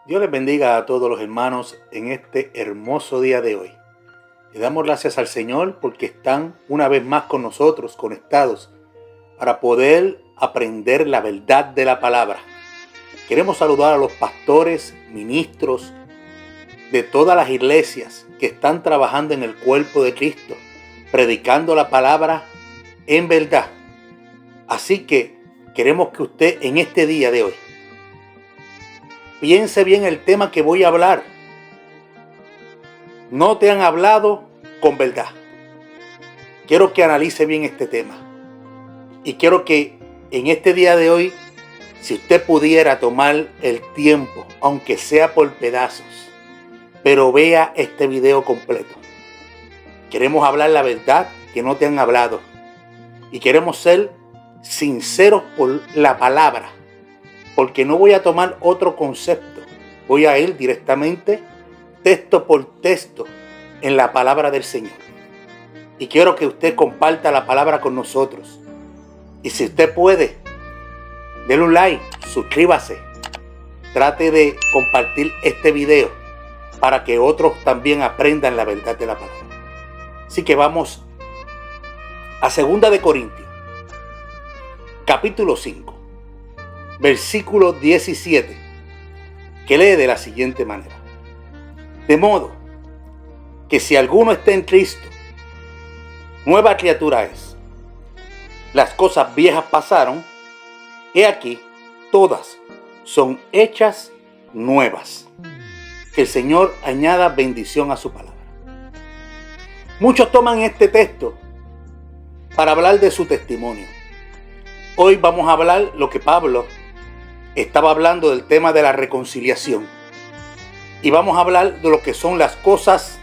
Dios les bendiga a todos los hermanos en este hermoso día de hoy. Le damos gracias al Señor porque están una vez más con nosotros, conectados, para poder aprender la verdad de la palabra. Queremos saludar a los pastores, ministros de todas las iglesias que están trabajando en el cuerpo de Cristo, predicando la palabra en verdad. Así que queremos que usted en este día de hoy piense bien el tema que voy a hablar. No te han hablado con verdad. Quiero que analice bien este tema. Y quiero que en este día de hoy, si usted pudiera tomar el tiempo, aunque sea por pedazos, pero vea este video completo. Queremos hablar la verdad que no te han hablado. Y queremos ser sinceros por la palabra. Porque no voy a tomar otro concepto. Voy a ir directamente, texto por texto, en la palabra del Señor. Y quiero que usted comparta la palabra con nosotros. Y si usted puede, denle un like, suscríbase. Trate de compartir este video para que otros también aprendan la verdad de la palabra. Así que vamos a 2 de Corintios, capítulo 5. Versículo 17, que lee de la siguiente manera: de modo que si alguno está en Cristo, nueva criatura es. Las cosas viejas pasaron, he aquí, todas son hechas nuevas. Que el Señor añada bendición a su palabra. Muchos toman este texto para hablar de su testimonio. Hoy vamos a hablar lo que Pablo estaba hablando del tema de la reconciliación. Y vamos a hablar de lo que son las cosas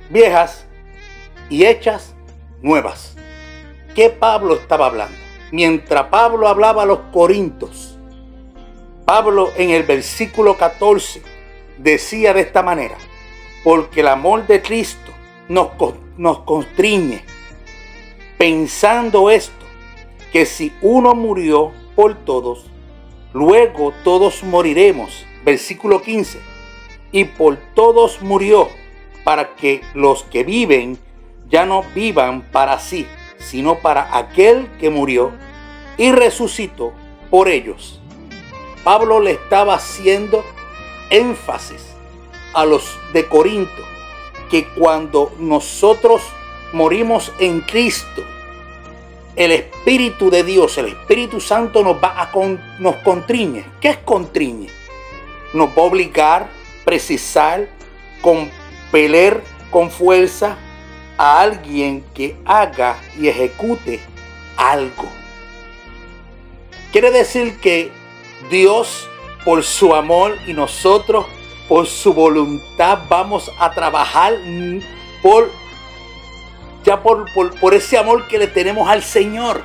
viejas y hechas nuevas. ¿Qué Pablo estaba hablando? Mientras Pablo hablaba a los Corintios, Pablo en el versículo 14 decía de esta manera: porque el amor de Cristo nos constriñe, pensando esto, que si uno murió por todos, luego todos moriremos. Versículo 15. Y por todos murió, para que los que viven ya no vivan para sí, sino para aquel que murió y resucitó por ellos. Pablo le estaba haciendo énfasis a los de Corinto que cuando nosotros morimos en Cristo, el Espíritu de Dios, el Espíritu Santo nos constriñe. ¿Qué es constriñe? Nos va a obligar, precisar, compeler con fuerza a alguien que haga y ejecute algo. Quiere decir que Dios, por su amor, y nosotros, por su voluntad, vamos a trabajar por ese amor que le tenemos al Señor.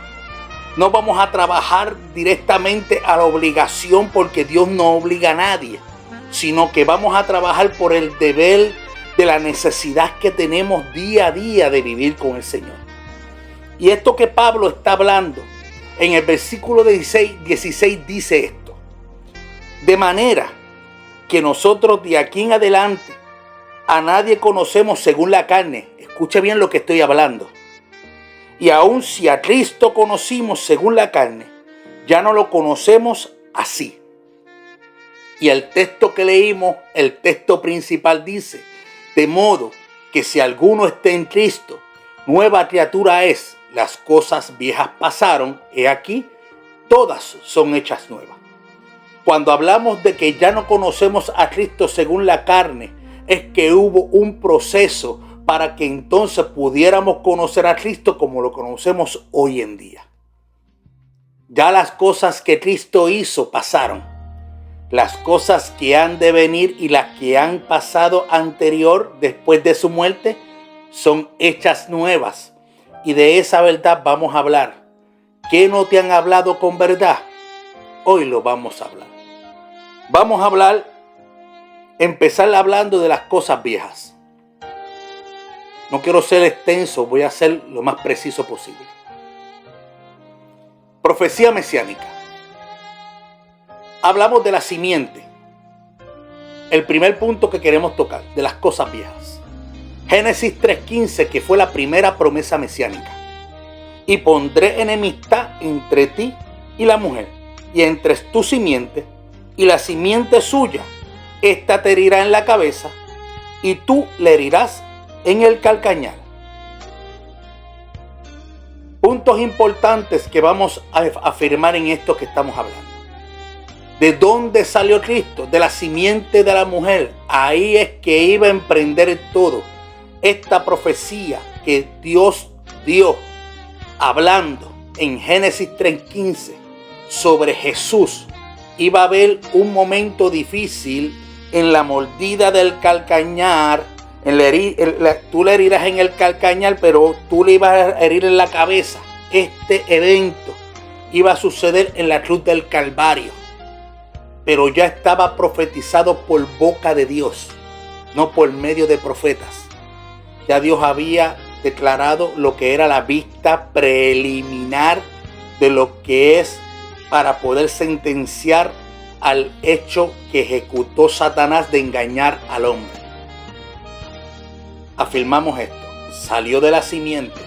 No vamos a trabajar directamente a la obligación, porque Dios no obliga a nadie, sino que vamos a trabajar por el deber de la necesidad que tenemos día a día de vivir con el Señor. Y esto que Pablo está hablando en el versículo 16 dice esto: de manera que nosotros de aquí en adelante a nadie conocemos según la carne. Escuche bien lo que estoy hablando. Y aun si a Cristo conocimos según la carne, ya no lo conocemos así. Y el texto que leímos, el texto principal dice: de modo que si alguno está en Cristo, nueva criatura es. Las cosas viejas pasaron, he aquí, todas son hechas nuevas. Cuando hablamos de que ya no conocemos a Cristo según la carne, es que hubo un proceso para que entonces pudiéramos conocer a Cristo como lo conocemos hoy en día. Ya las cosas que Cristo hizo pasaron. Las cosas que han de venir y las que han pasado anterior, después de su muerte, son hechas nuevas. Y de esa verdad vamos a hablar. ¿Qué no te han hablado con verdad? Hoy lo vamos a hablar. Vamos a empezar hablando de las cosas viejas. No quiero ser extenso, voy a ser lo más preciso posible. Profecía mesiánica. Hablamos de la simiente. el primer punto que queremos tocar, de las cosas viejas. Génesis 3:15, que fue la primera promesa mesiánica. Y pondré enemistad entre ti y la mujer, y entre tu simiente y la simiente suya. Esta te herirá en la cabeza, y tú le herirás en el calcañar. Puntos importantes que vamos a afirmar en esto que estamos hablando. ¿De dónde salió Cristo? De la simiente de la mujer. Ahí es que iba a emprender todo. Esta profecía que Dios dio hablando en Génesis 3:15 sobre Jesús. Iba a haber un momento difícil en la mordida del calcañar. Tú le herirás en el calcañar, pero tú le ibas a herir en la cabeza. Este evento iba a suceder en la cruz del Calvario. Pero ya estaba profetizado por boca de Dios, no por medio de profetas. Ya Dios había declarado lo que era la vista preliminar de lo que es para poder sentenciar al hecho que ejecutó Satanás de engañar al hombre. Afirmamos esto, salió de la simiente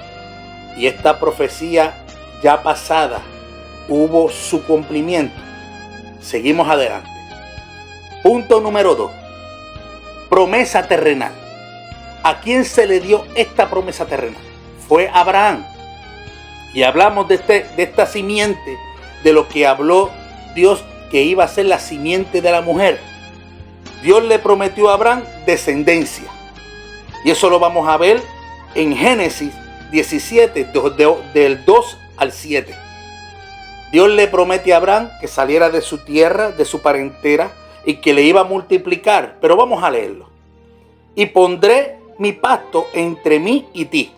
y esta profecía ya pasada hubo su cumplimiento. Seguimos adelante. Punto número 2. Promesa terrenal. ¿A quién se le dio esta promesa terrenal? Fue Abraham. Y hablamos de esta simiente, de lo que habló Dios que iba a ser la simiente de la mujer. Dios le prometió a Abraham descendencia. Y eso lo vamos a ver en Génesis 17, del 2 al 7. Dios le promete a Abraham que saliera de su tierra, de su parentela, y que le iba a multiplicar. Pero vamos a leerlo. Y pondré mi pacto entre mí y ti,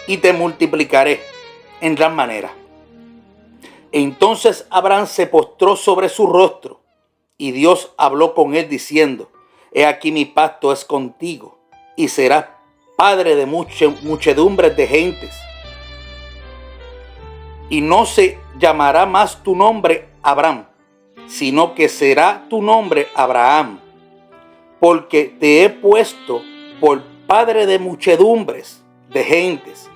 y te multiplicaré en gran manera. Entonces Abraham se postró sobre su rostro, y Dios habló con él diciendo: He aquí mi pacto es contigo, y serás padre de muchedumbres de gentes. Y no se llamará más tu nombre Abraham, sino que será tu nombre Abraham, porque te he puesto por padre de muchedumbres de gentes,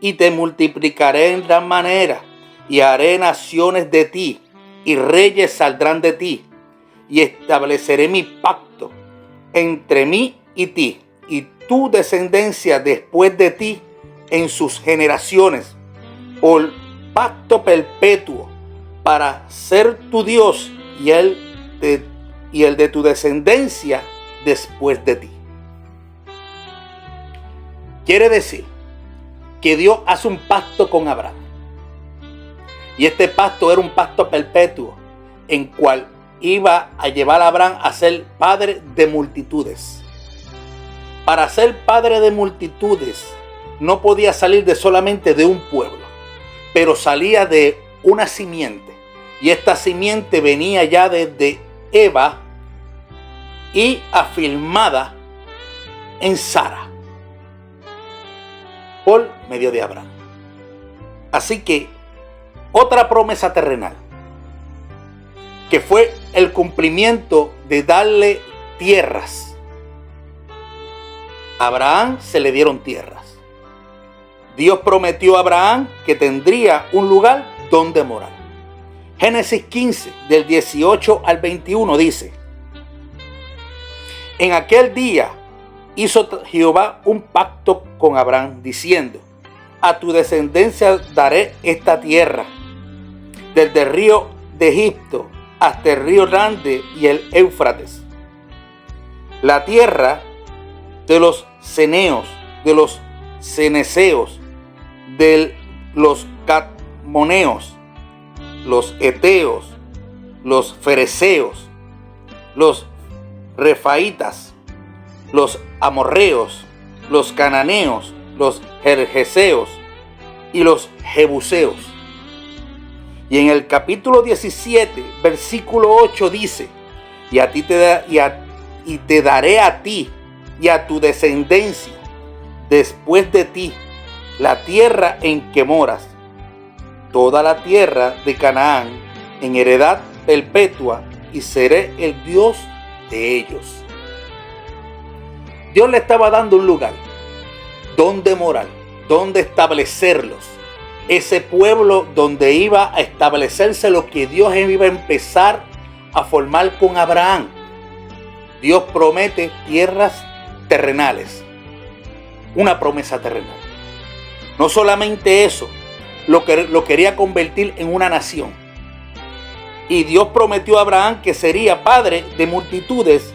y te multiplicaré en gran manera, y haré naciones de ti, y reyes saldrán de ti, y estableceré mi pacto entre mí y ti, y tu descendencia después de ti en sus generaciones, por pacto perpetuo, para ser tu Dios y el de tu descendencia después de ti. Quiere decir que Dios hace un pacto con Abraham. Y este pacto era un pacto perpetuo, en cual iba a llevar a Abraham a ser padre de multitudes. Para ser padre de multitudes no podía salir de solamente de un pueblo, pero salía de una simiente. Y esta simiente venía ya desde Eva y afirmada en Sara por medio de Abraham. Así que otra promesa terrenal, que fue el cumplimiento de darle tierras. A Abraham se le dieron tierras. Dios prometió a Abraham que tendría un lugar donde morar. Génesis 15, del 18 al 21 dice: En aquel día hizo Jehová un pacto con Abraham, diciendo: A tu descendencia daré esta tierra, desde el río de Egipto hasta el río grande y el Éufrates, la tierra de los ceneos, de los ceneseos, de los cadmoneos, los eteos, los fereceos, los refaitas, los amorreos, los cananeos, los gergeseos y los jebuseos. Y en el capítulo 17, versículo 8 dice: y te daré a ti y a tu descendencia después de ti la tierra en que moras, toda la tierra de Canaán en heredad perpetua, y seré el Dios de ellos. Dios le estaba dando un lugar donde morar, donde establecerlos. Ese pueblo donde iba a establecerse lo que Dios iba a empezar a formar con Abraham. Dios promete tierras terrenales, una promesa terrenal. No solamente eso, lo quería convertir en una nación. Y Dios prometió a Abraham que sería padre de multitudes,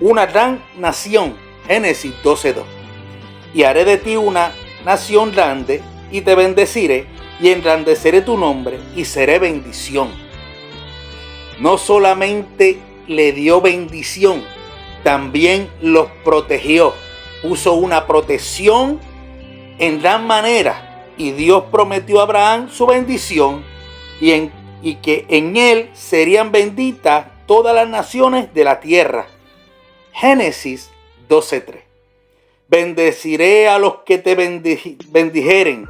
una gran nación. Génesis 12:2. Y haré de ti una nación grande, y te bendeciré, y engrandeceré tu nombre, y seré bendición. No solamente le dio bendición, también los protegió. Puso una protección en gran manera. Y Dios prometió a Abraham su bendición, y que en él serían benditas todas las naciones de la tierra. Génesis 12:3. Bendeciré a los que te bendijeren,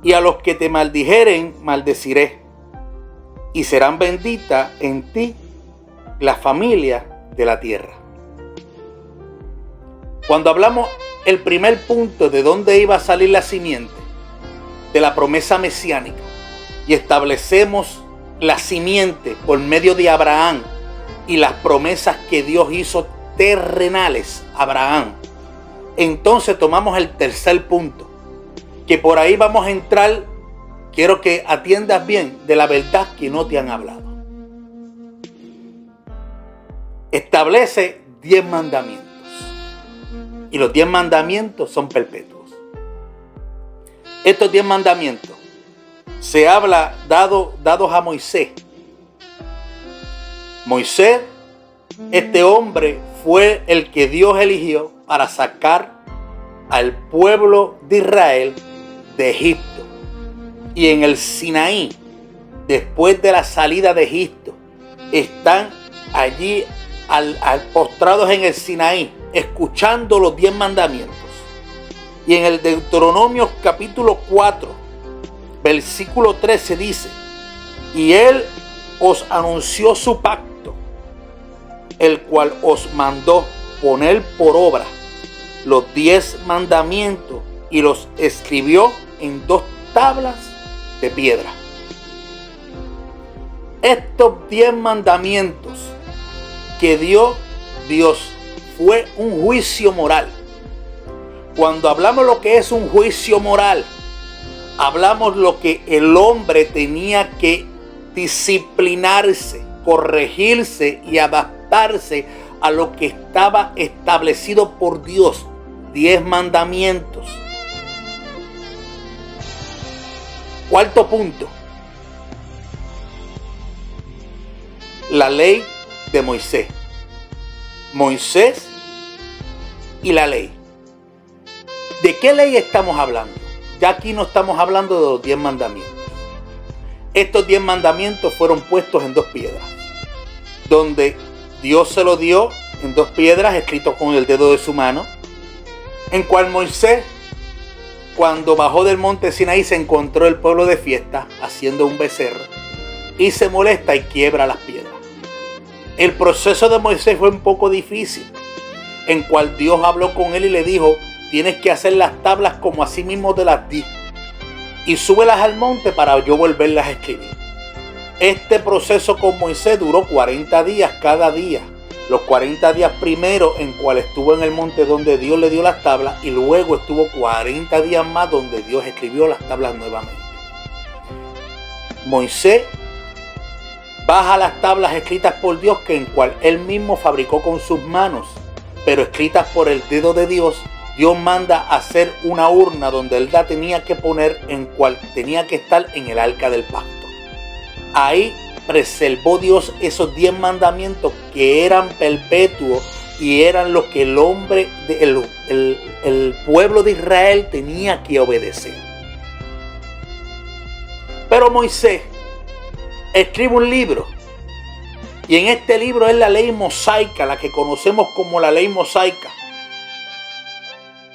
y a los que te maldijeren maldeciré. Y serán benditas en ti las familias de la tierra. Cuando hablamos el primer punto de dónde iba a salir la simiente, de la promesa mesiánica, y establecemos la simiente por medio de Abraham y las promesas que Dios hizo terrenales a Abraham, entonces tomamos el tercer punto, que por ahí vamos a entrar. Quiero que atiendas bien de la verdad que no te han hablado. Establece 10 mandamientos. Y los 10 mandamientos son perpetuos. Estos 10 mandamientos se habla dados a Moisés. Moisés, este hombre, fue el que Dios eligió para sacar al pueblo de Israel de Egipto. Y en el Sinaí, después de la salida de Egipto, están allí postrados en el Sinaí, escuchando los 10 mandamientos. Y en el Deuteronomio capítulo 4, versículo 13 dice: y él os anunció su pacto, el cual os mandó poner por obra los 10 mandamientos, y los escribió en 2 tablas de piedra. Estos 10 mandamientos que dio Dios fue un juicio moral. Cuando hablamos lo que es un juicio moral, hablamos lo que el hombre tenía que disciplinarse, corregirse y adaptarse a lo que estaba establecido por Dios. 10 mandamientos. Cuarto punto. La ley de Moisés. Moisés y la ley. ¿De qué ley estamos hablando? Ya aquí no estamos hablando de los 10 mandamientos. Estos 10 mandamientos fueron puestos en 2 piedras, donde Dios se lo dio en 2 piedras escritos con el dedo de su mano, en cual Moisés, cuando bajó del monte Sinaí, se encontró el pueblo de fiesta haciendo un becerro y se molesta y quiebra las piedras. El proceso de Moisés fue un poco difícil, en cual Dios habló con él y le dijo: tienes que hacer las tablas como así mismo te las di, y súbelas al monte para yo volverlas a escribir. Este proceso con Moisés duró 40 días cada día. Los 40 días primero en cual estuvo en el monte donde Dios le dio las tablas, y luego estuvo 40 días más donde Dios escribió las tablas nuevamente. Moisés baja las tablas escritas por Dios, que en cual él mismo fabricó con sus manos, pero escritas por el dedo de Dios. Dios manda a hacer una urna donde él la tenía que poner, en cual tenía que estar en el arca del pacto. Ahí preservó Dios esos 10 mandamientos que eran perpetuos y eran los que el hombre, el pueblo de Israel tenía que obedecer. Pero Moisés escribe un libro, y en este libro es la ley mosaica, la que conocemos como la ley mosaica,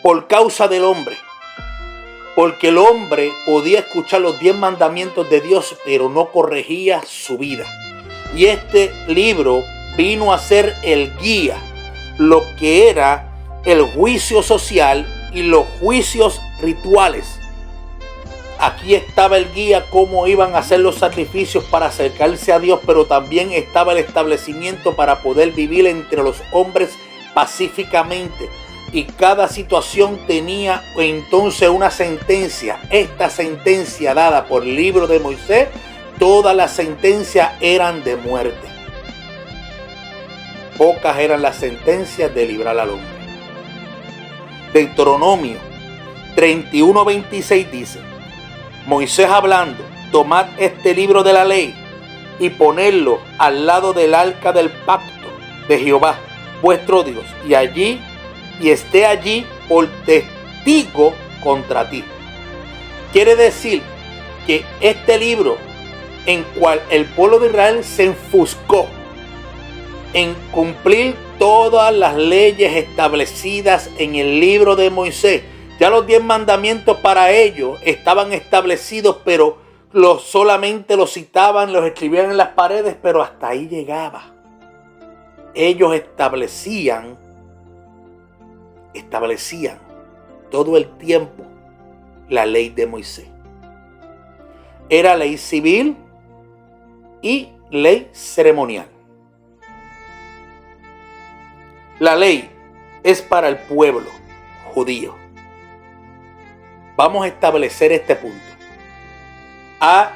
por causa del hombre. Porque el hombre podía escuchar los 10 mandamientos de Dios, pero no corregía su vida. Y este libro vino a ser el guía, lo que era el juicio social y los juicios rituales. Aquí estaba el guía, cómo iban a hacer los sacrificios para acercarse a Dios, pero también estaba el establecimiento para poder vivir entre los hombres pacíficamente. Y cada situación tenía entonces una sentencia. Esta sentencia dada por el libro de Moisés, todas las sentencias eran de muerte. Pocas eran las sentencias de librar al hombre. Deuteronomio 31:26 dice: Moisés hablando, tomad este libro de la ley y ponedlo al lado del arca del pacto de Jehová, vuestro Dios, y esté allí por testigo contra ti. Quiere decir que este libro, en cual el pueblo de Israel se enfuscó en cumplir todas las leyes establecidas en el libro de Moisés. Ya los 10 mandamientos para ellos estaban establecidos, pero solamente los citaban, los escribían en las paredes, pero hasta ahí llegaba. Ellos establecían todo el tiempo la ley de Moisés. Era ley civil y ley ceremonial. La ley es para el pueblo judío. Vamos a establecer este punto.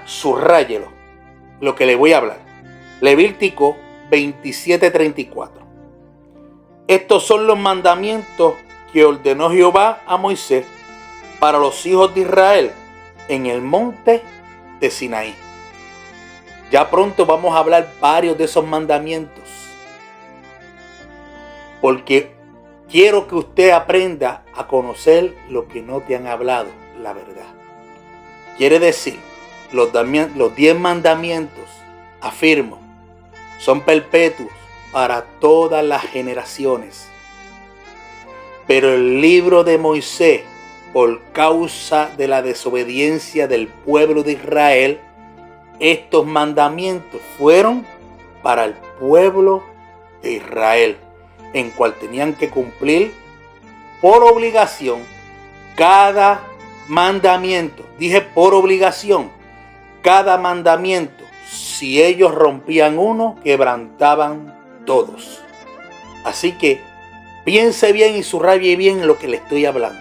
Subrayelo lo que le voy a hablar. Levítico 27:34. Estos son los mandamientos que ordenó Jehová a Moisés para los hijos de Israel en el monte de Sinaí. Ya pronto vamos a hablar varios de esos mandamientos, porque quiero que usted aprenda a conocer lo que no te han hablado, la verdad. Quiere decir, los 10 mandamientos, afirmo, son perpetuos para todas las generaciones. Pero el libro de Moisés, por causa de la desobediencia del pueblo de Israel, estos mandamientos fueron para el pueblo de Israel, en cual tenían que cumplir por obligación cada mandamiento. Dije por obligación, cada mandamiento. Si ellos rompían uno, quebrantaban todos. Así que piense bien y subraye bien lo que le estoy hablando.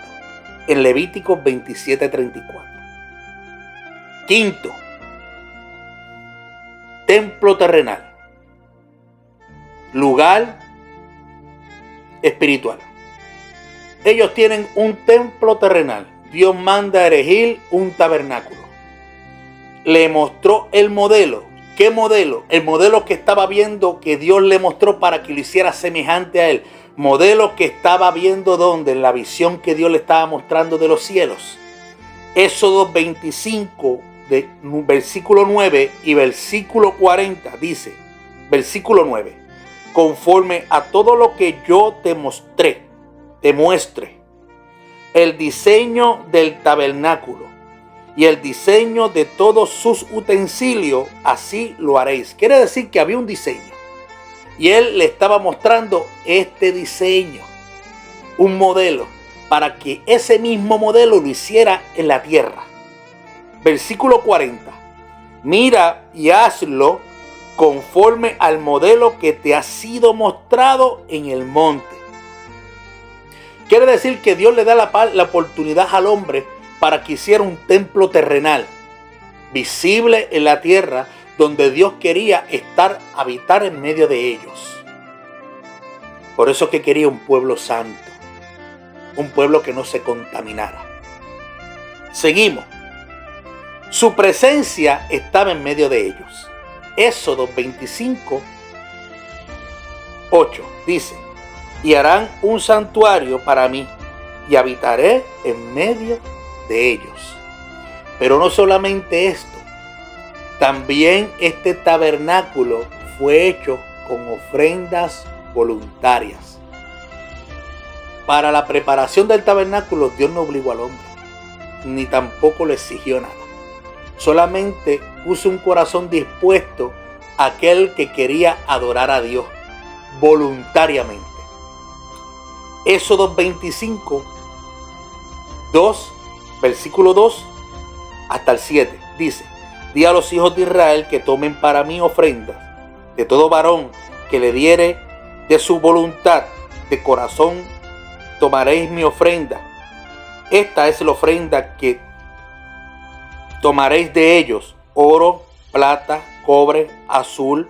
En Levítico 27:34. Quinto, templo terrenal. Lugar espiritual. Ellos tienen un templo terrenal. Dios manda a erigir un tabernáculo. Le mostró el modelo. ¿Qué modelo? El modelo que estaba viendo, que Dios le mostró para que lo hiciera semejante a él. Modelo que estaba viendo donde, en la visión que Dios le estaba mostrando de los cielos. Éxodo 25, versículo 9 y versículo 40 dice, versículo 9, conforme a todo lo que yo te muestre, el diseño del tabernáculo y el diseño de todos sus utensilios, así lo haréis. Quiere decir que había un diseño. Y él le estaba mostrando este diseño, un modelo, para que ese mismo modelo lo hiciera en la tierra. Versículo 40. Mira y hazlo conforme al modelo que te ha sido mostrado en el monte. Quiere decir que Dios le da la oportunidad al hombre para que hiciera un templo terrenal, visible en la tierra, donde Dios quería habitar en medio de ellos. Por eso que quería un pueblo santo, un pueblo que no se contaminara. Seguimos. Su presencia estaba en medio de ellos. Éxodo 25, 8 dice, y harán un santuario para mí, y habitaré en medio de ellos. Pero no solamente esto, también este tabernáculo fue hecho con ofrendas voluntarias. Para la preparación del tabernáculo, Dios no obligó al hombre, ni tampoco le exigió nada. Solamente puso un corazón dispuesto a aquel que quería adorar a Dios. voluntariamente. Éxodo 25, 2, versículo 2 hasta el 7, dice: di a los hijos de Israel que tomen para mí ofrendas de todo varón que le diere de su voluntad de corazón, tomaréis mi ofrenda. Esta es la ofrenda que tomaréis de ellos: oro, plata, cobre, azul,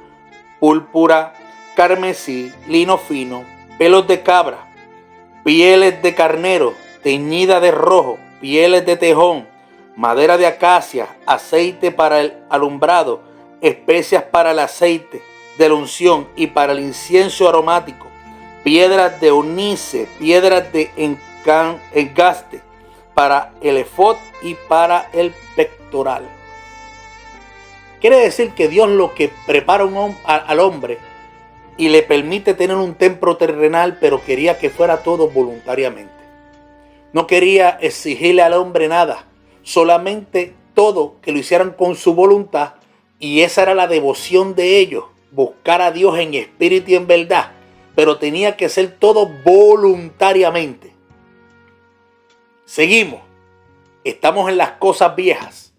púrpura, carmesí, lino fino, pelos de cabra, pieles de carnero, teñida de rojo, pieles de tejón, madera de acacia, aceite para el alumbrado, especias para el aceite de la unción y para el incienso aromático, piedras de onice, piedras de engaste, para el efod y para el pectoral. Quiere decir que Dios lo que prepara al hombre y le permite tener un templo terrenal, pero quería que fuera todo voluntariamente. No quería exigirle al hombre nada, solamente todo que lo hicieran con su voluntad, y esa era la devoción de ellos, buscar a Dios en espíritu y en verdad, pero tenía que ser todo voluntariamente. Seguimos, estamos en las cosas viejas.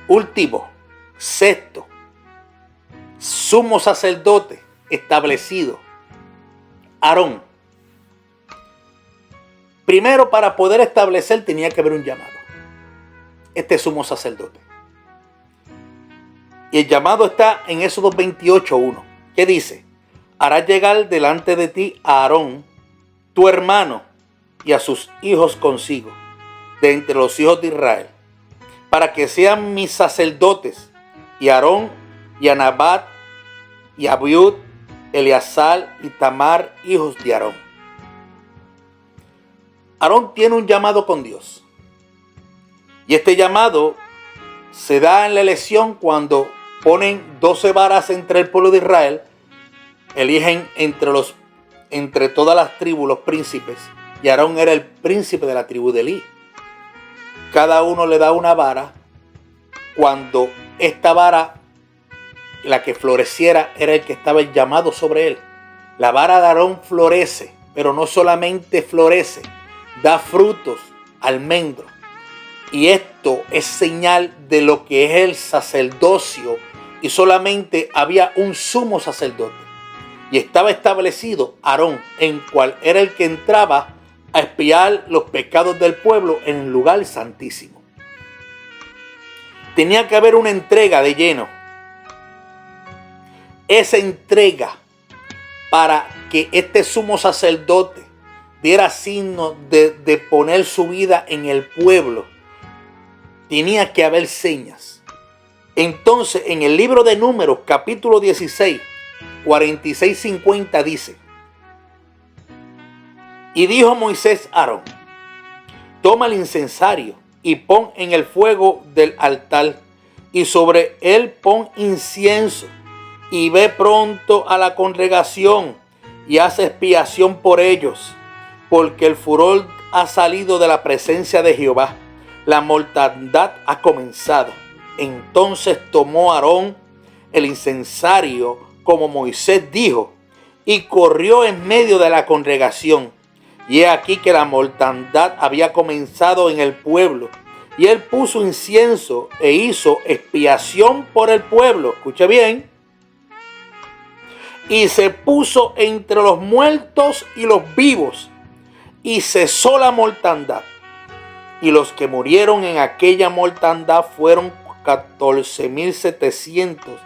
Último, sexto, sumo sacerdote establecido, Aarón. Primero, para poder establecer tenía que haber un llamado. Este sumo sacerdote. Y el llamado está en Éxodo 28:1, que dice: harás llegar delante de ti a Aarón, tu hermano, y a sus hijos consigo, de entre los hijos de Israel, para que sean mis sacerdotes, y Aarón, y a Nabat, y a Abiud, Eleazar y Tamar, hijos de Aarón. Aarón tiene un llamado con Dios. Y este llamado se da en la elección cuando ponen 12 varas entre el pueblo de Israel, eligen entre todas las tribus los príncipes, y Aarón era el príncipe de la tribu de Elí. Cada uno le da una vara. Cuando esta vara, la que floreciera, era el que estaba el llamado sobre él. La vara de Aarón florece, pero no solamente florece, da frutos, almendros. Y esto es señal de lo que es el sacerdocio, y solamente había un sumo sacerdote. Y estaba establecido Aarón, en cual era el que entraba a expiar los pecados del pueblo en el lugar santísimo. Tenía que haber una entrega de lleno. Esa entrega, para que este sumo sacerdote diera signo de poner su vida en el pueblo, tenía que haber señas. Entonces, en el libro de Números, capítulo 16, 46-50 dice: y dijo Moisés a Aarón: toma el incensario y pon en el fuego del altar, y sobre él pon incienso, y ve pronto a la congregación y haz expiación por ellos, porque el furor ha salido de la presencia de Jehová, la mortandad ha comenzado. Entonces tomó Aarón el incensario como Moisés dijo, y corrió en medio de la congregación. Y he aquí que la mortandad había comenzado en el pueblo. Y él puso incienso e hizo expiación por el pueblo. Escuche bien. Y se puso entre los muertos y los vivos, y cesó la mortandad. Y los que murieron en aquella mortandad fueron 14,700,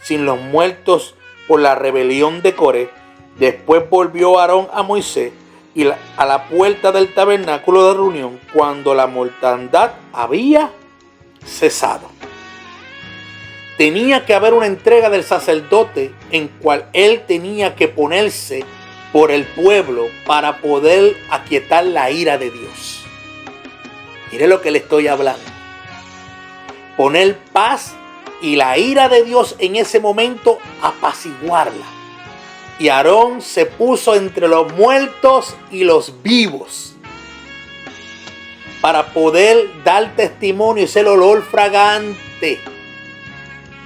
sin los muertos por la rebelión de Coré. Después volvió Aarón a Moisés y a la puerta del tabernáculo de reunión, cuando la mortandad había cesado. Tenía que haber una entrega del sacerdote en cual él tenía que ponerse por el pueblo para poder aquietar la ira de Dios. Mire lo que le estoy hablando. Poner paz y la ira de Dios en ese momento, apaciguarla. Y Aarón se puso entre los muertos y los vivos para poder dar testimonio, ese olor fragante,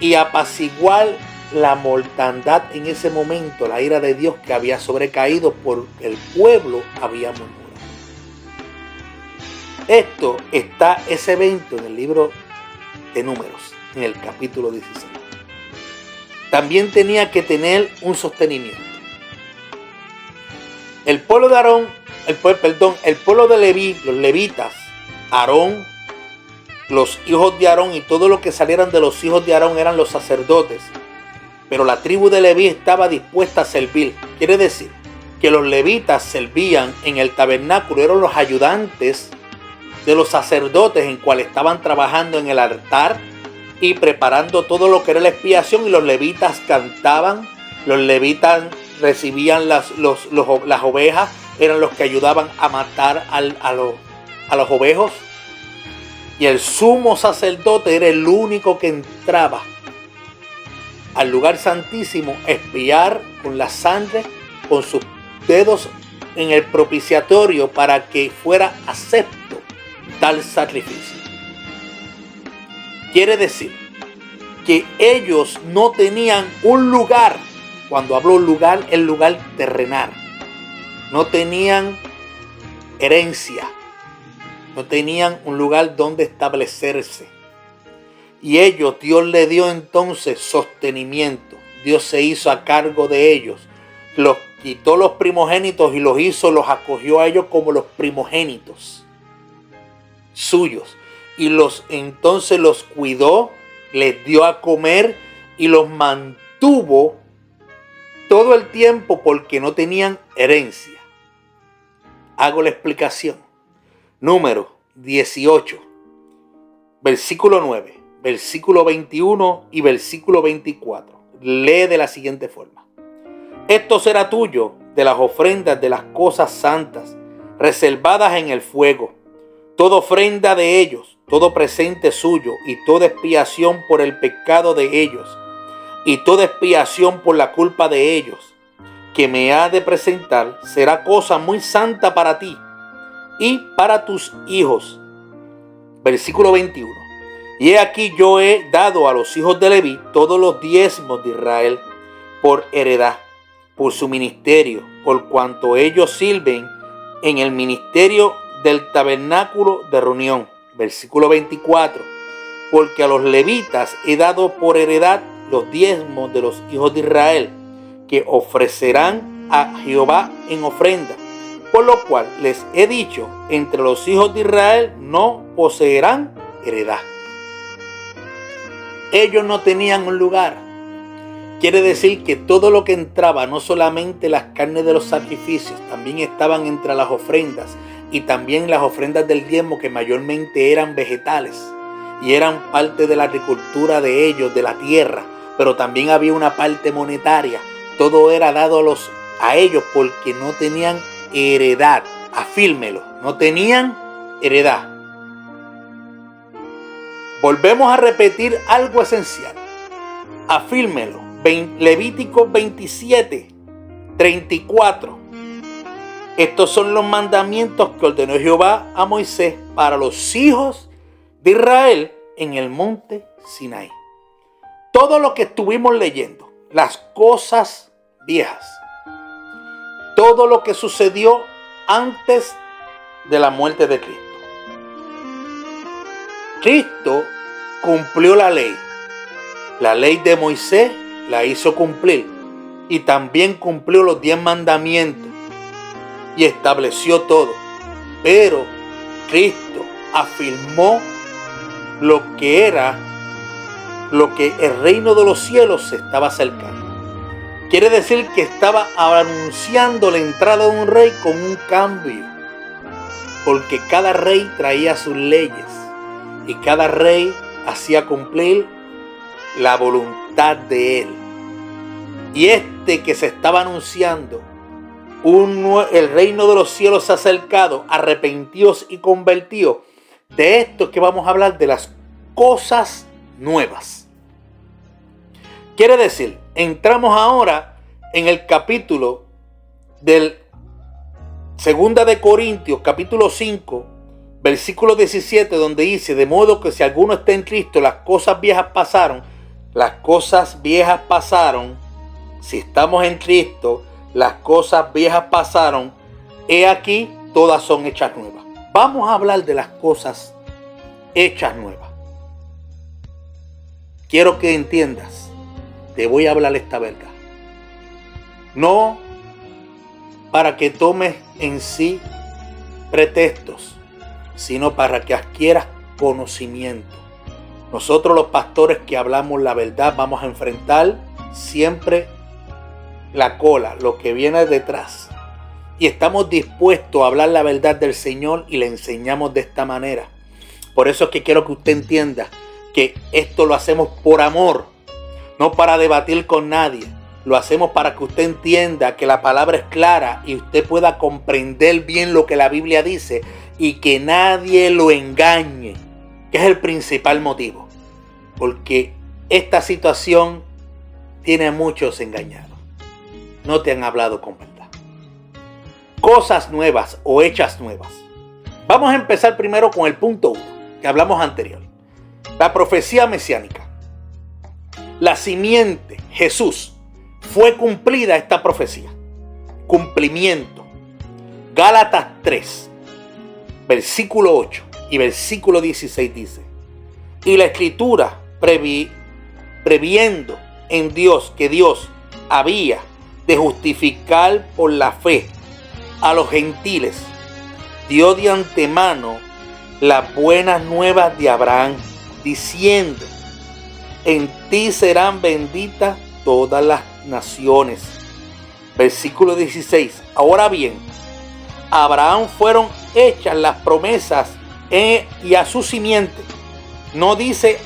y apaciguar la mortandad en ese momento, la ira de Dios que había sobrecaído porque el pueblo había murmurado. Ese evento en el libro de Números, en el capítulo 16. También tenía que tener un sostenimiento. El pueblo de Aarón, el pueblo de Leví, los levitas, Aarón, los hijos de Aarón y todo lo que salieran de los hijos de Aarón eran los sacerdotes. Pero la tribu de Leví estaba dispuesta a servir. Quiere decir que los levitas servían en el tabernáculo, eran los ayudantes de los sacerdotes en cual estaban trabajando en el altar y preparando todo lo que era la expiación, y los levitas cantaban, los levitas recibían las ovejas, eran los que ayudaban a matar a los ovejos, y el sumo sacerdote era el único que entraba al lugar santísimo a expiar con la sangre, con sus dedos en el propiciatorio para que fuera acepto tal sacrificio. Quiere decir que ellos no tenían un lugar, cuando hablo lugar, el lugar terrenal, no tenían herencia, no tenían un lugar donde establecerse. Y ellos, Dios le dio entonces sostenimiento. Dios se hizo a cargo de ellos. Los quitó los primogénitos y los acogió a ellos como los primogénitos suyos. Y entonces los cuidó, les dio a comer y los mantuvo todo el tiempo porque no tenían herencia. Hago la explicación. Número 18, versículo 9, versículo 21 y versículo 24. Lee de la siguiente forma. Esto será tuyo de las ofrendas de las cosas santas, reservadas en el fuego. Toda ofrenda de ellos, todo presente suyo y toda expiación por el pecado de ellos y toda expiación por la culpa de ellos, que me ha de presentar, será cosa muy santa para ti y para tus hijos. Versículo 21. Y he aquí yo he dado a los hijos de Leví todos los diezmos de Israel por heredad, por su ministerio, por cuanto ellos sirven en el ministerio del tabernáculo de reunión. Versículo 24. Porque a los levitas he dado por heredad los diezmos de los hijos de Israel, que ofrecerán a Jehová en ofrenda. Por lo cual les he dicho, entre los hijos de Israel no poseerán heredad. Ellos no tenían un lugar. Quiere decir que todo lo que entraba, no solamente las carnes de los sacrificios, también estaban entre las ofrendas, y también las ofrendas del diezmo, que mayormente eran vegetales y eran parte de la agricultura de ellos, de la tierra, pero también había una parte monetaria. Todo era dado a ellos porque no tenían heredad. Afírmelo, no tenían heredad. Volvemos a repetir algo esencial. Afírmelo. Levítico 27, 34. Estos son los mandamientos que ordenó Jehová a Moisés para los hijos de Israel en el monte Sinaí. Todo lo que estuvimos leyendo, las cosas viejas, todo lo que sucedió antes de la muerte de Cristo. Cristo cumplió la ley. La ley de Moisés la hizo cumplir, y también cumplió los 10 mandamientos y estableció todo. Pero Cristo afirmó lo que el reino de los cielos se estaba acercando. Quiere decir que estaba anunciando la entrada de un rey con un cambio, porque cada rey traía sus leyes y cada rey hacía cumplir la voluntad de él. Y que se estaba anunciando, el reino de los cielos se ha acercado, arrepentidos y convertidos. De esto que vamos a hablar, de las cosas nuevas. Quiere decir, entramos ahora en el capítulo del 2 de Corintios, capítulo 5, versículo 17, donde dice: de modo que si alguno está en Cristo, las cosas viejas pasaron, las cosas viejas pasaron. Si estamos en Cristo, las cosas viejas pasaron. He aquí, todas son hechas nuevas. Vamos a hablar de las cosas hechas nuevas. Quiero que entiendas. Te voy a hablar esta verdad. No para que tomes en sí pretextos, sino para que adquieras conocimiento. Nosotros los pastores que hablamos la verdad vamos a enfrentar siempre la cola, lo que viene detrás. Y estamos dispuestos a hablar la verdad del Señor y le enseñamos de esta manera. Por eso es que quiero que usted entienda que esto lo hacemos por amor, no para debatir con nadie. Lo hacemos para que usted entienda que la palabra es clara y usted pueda comprender bien lo que la Biblia dice y que nadie lo engañe, que es el principal motivo. Porque esta situación tiene a muchos engañados. No te han hablado con verdad. Cosas nuevas o hechas nuevas. Vamos a empezar primero con el punto 1 que hablamos anterior. La profecía mesiánica. La simiente, Jesús. Fue cumplida esta profecía. Cumplimiento. Gálatas 3, versículo 8 y versículo 16 dice: y la escritura previendo en Dios que Dios había de justificar por la fe a los gentiles, dio de antemano las buenas nuevas de Abraham, diciendo: en ti serán benditas todas las naciones. Versículo 16. Ahora bien, a Abraham fueron hechas las promesas y a su simiente. No dice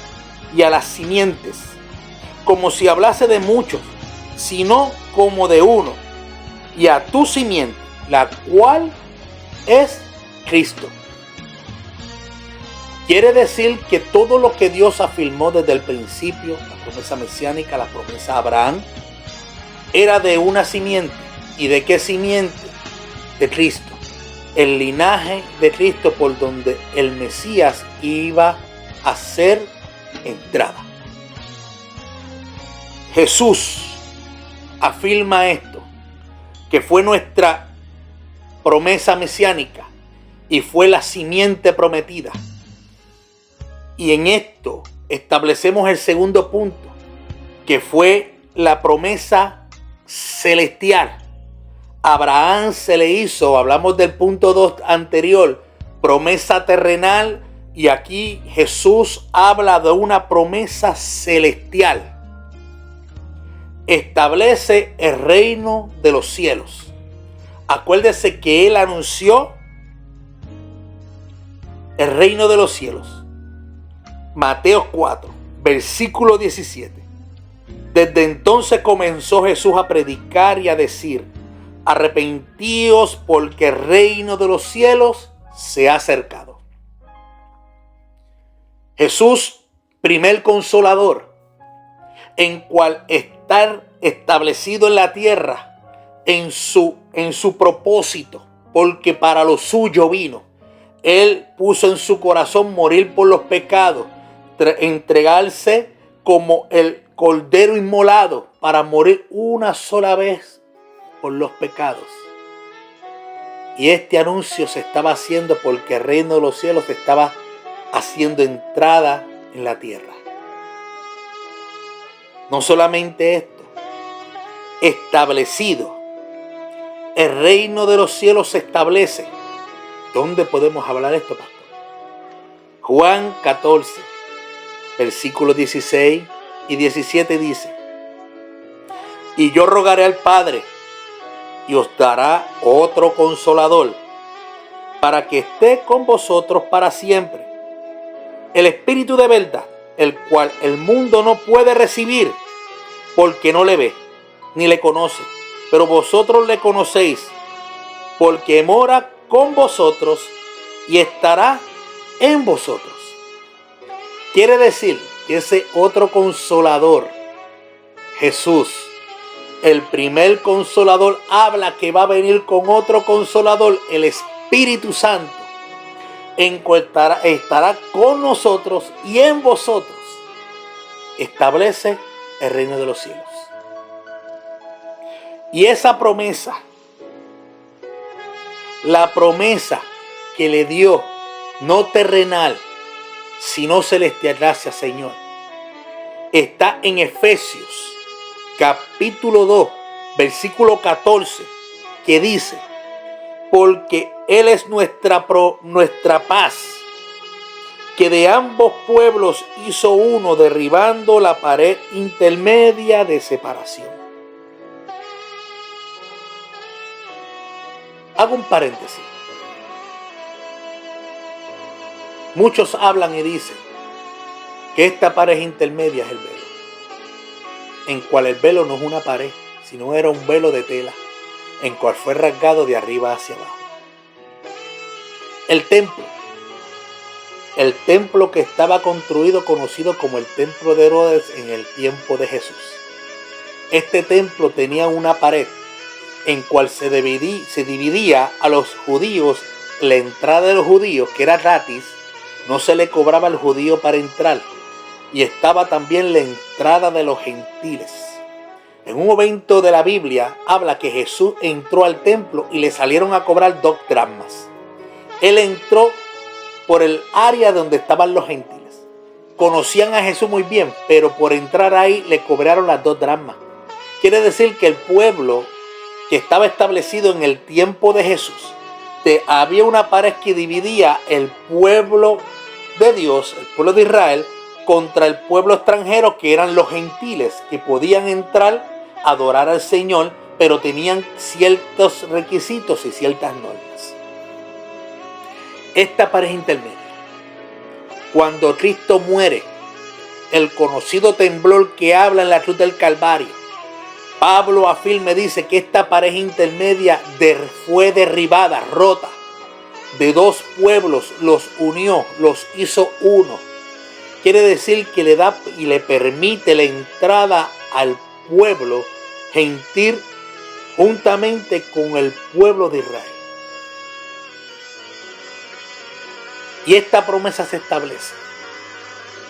y a las simientes, como si hablase de muchos, sino como de uno, y a tu simiente, la cual es Cristo. Quiere decir que todo lo que Dios afirmó desde el principio, la promesa mesiánica, la promesa a Abraham, era de una simiente. ¿Y de qué simiente? De Cristo. El linaje de Cristo por donde el Mesías iba a ser entrada. Jesús afirma esto, que fue nuestra promesa mesiánica y fue la simiente prometida. Y en esto establecemos el segundo punto, que fue la promesa celestial. A Abraham se le hizo, hablamos del punto 2 anterior, promesa terrenal, y aquí Jesús habla de una promesa celestial. Establece el reino de los cielos. Acuérdese que él anunció el reino de los cielos. Mateo 4, versículo 17. Desde entonces comenzó Jesús a predicar y a decir: arrepentíos porque el reino de los cielos se ha acercado. Jesús, primer consolador, en cual estar establecido en la tierra en su propósito, porque para lo suyo vino. Él puso en su corazón morir por los pecados, entregarse como el cordero inmolado para morir una sola vez por los pecados. Y este anuncio se estaba haciendo porque el reino de los cielos se estaba haciendo entrada en la tierra. No solamente esto, establecido. El reino de los cielos se establece. ¿Dónde podemos hablar esto, pastor? Juan 14, versículos 16 y 17 dice: y yo rogaré al Padre y os dará otro consolador para que esté con vosotros para siempre, el Espíritu de verdad, el cual el mundo no puede recibir porque no le ve ni le conoce, pero vosotros le conocéis porque mora con vosotros y estará en vosotros. Quiere decir que ese otro consolador, Jesús, el primer consolador, habla que va a venir con otro consolador, el Espíritu Santo, en cual estará con nosotros y en vosotros. establece el reino de los cielos. Y esa promesa, la promesa que le dio, no terrenal, sino celestial, gracias Señor, está en Efesios capítulo 2, versículo 14, que dice: porque Él es nuestra paz, que de ambos pueblos hizo uno, derribando la pared intermedia de separación. Hago un paréntesis. Muchos hablan y dicen que esta pared intermedia es el velo, en cual el velo no es una pared, sino era un velo de tela, en cual fue rasgado de arriba hacia abajo. El templo que estaba construido, conocido como el templo de Herodes en el tiempo de Jesús. Este templo tenía una pared en cual se dividía a los judíos. La entrada de los judíos, que era gratis, no se le cobraba al judío para entrar. Y estaba también la entrada de los gentiles. En un momento de la Biblia habla que Jesús entró al templo y le salieron a cobrar 2 dracmas. Él entró por el área donde estaban los gentiles. Conocían a Jesús muy bien, pero por entrar ahí le cobraron las 2 dracmas. Quiere decir que el pueblo que estaba establecido en el tiempo de Jesús, había una pared que dividía el pueblo de Dios, el pueblo de Israel, contra el pueblo extranjero, que eran los gentiles, que podían entrar a adorar al Señor, pero tenían ciertos requisitos y ciertas normas. Esta pared intermedia, cuando Cristo muere, el conocido temblor que habla en la cruz del Calvario, Pablo afirma, dice que esta pared intermedia fue derribada, rota, de 2 pueblos, los unió, los hizo uno. Quiere decir que le da y le permite la entrada al pueblo gentil juntamente con el pueblo de Israel. Y esta promesa se establece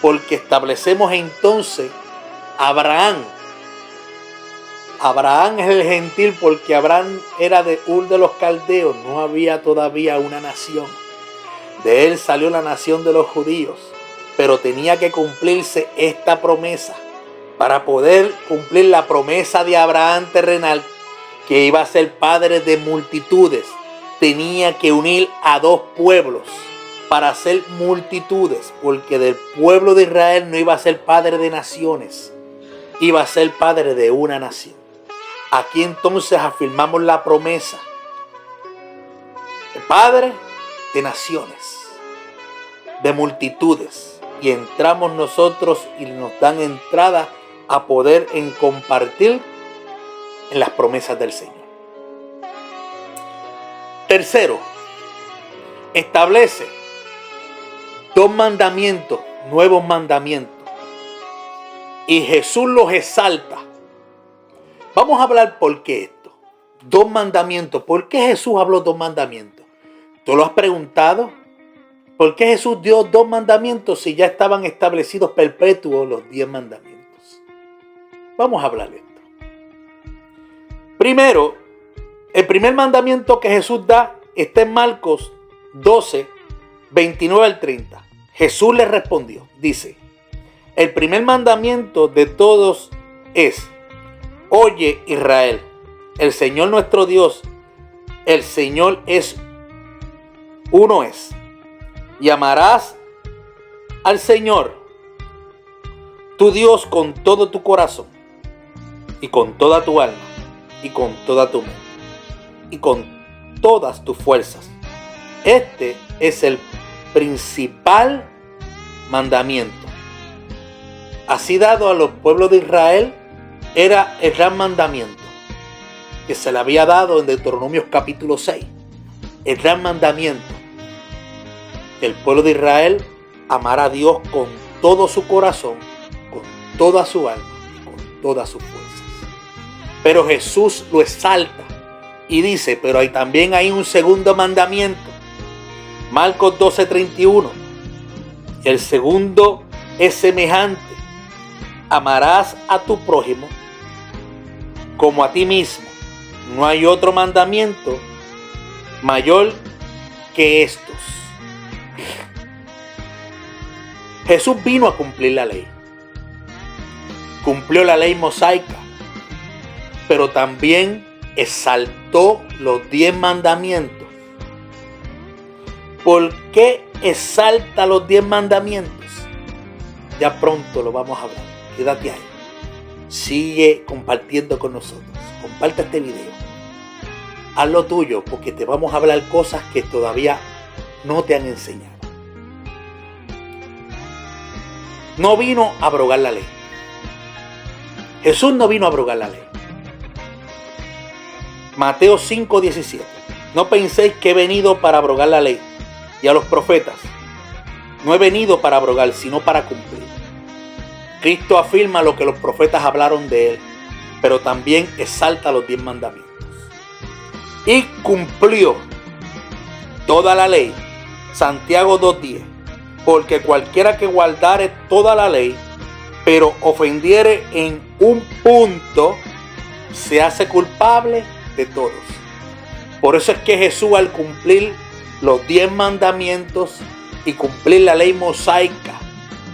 porque establecemos entonces Abraham. Abraham es el gentil porque Abraham era de Ur de los Caldeos, no había todavía una nación. De él salió la nación de los judíos, pero tenía que cumplirse esta promesa. Para poder cumplir la promesa de Abraham terrenal, que iba a ser padre de multitudes, tenía que unir a 2 pueblos para ser multitudes, porque del pueblo de Israel no iba a ser padre de naciones, iba a ser padre de una nación. Aquí entonces afirmamos la promesa de padre de naciones, de multitudes, y entramos nosotros y nos dan entrada a poder compartir en las promesas del Señor. Tercero, establece 2 mandamientos, nuevos mandamientos, y Jesús los exalta. Vamos a hablar por qué esto. 2 mandamientos. ¿Por qué Jesús habló 2 mandamientos? ¿Tú lo has preguntado? ¿Por qué Jesús dio 2 mandamientos si ya estaban establecidos perpetuos los 10 mandamientos? Vamos a hablar de esto. Primero, el primer mandamiento que Jesús da está en Marcos 12, 29 al 30. Jesús le respondió, dice: el primer mandamiento de todos es: oye, Israel, el Señor nuestro Dios, el Señor uno es. Y amarás al Señor, tu Dios, con todo tu corazón, y con toda tu alma, y con toda tu mente, y con todas tus fuerzas. Este es el principal mandamiento. Así dado a los pueblos de Israel, era el gran mandamiento que se le había dado en Deuteronomio capítulo 6. El gran mandamiento. El pueblo de Israel amará a Dios con todo su corazón, con toda su alma y con todas sus fuerzas. Pero Jesús lo exalta y dice, pero también hay un segundo mandamiento. Marcos 12:31. El segundo es semejante. amarás a tu prójimo como a ti mismo. No hay otro mandamiento mayor que estos. Jesús vino a cumplir la ley. Cumplió la ley mosaica, pero también exaltó los 10 mandamientos. ¿Por qué exalta los 10 mandamientos? Ya pronto lo vamos a hablar. Quédate ahí. Sigue compartiendo con nosotros. Comparte este video. Haz lo tuyo, porque te vamos a hablar cosas que todavía no te han enseñado. No vino a abrogar la ley. Jesús no vino a abrogar la ley. Mateo 5:17. No penséis que he venido para abrogar la ley y a los profetas. No he venido para abrogar, sino para cumplir. Cristo afirma lo que los profetas hablaron de él, pero también exalta los 10 mandamientos. Y cumplió toda la ley. Santiago 2:10. Porque cualquiera que guardare toda la ley, pero ofendiere en un punto, se hace culpable de todos. Por eso es que Jesús, al cumplir los 10 mandamientos y cumplir la ley mosaica,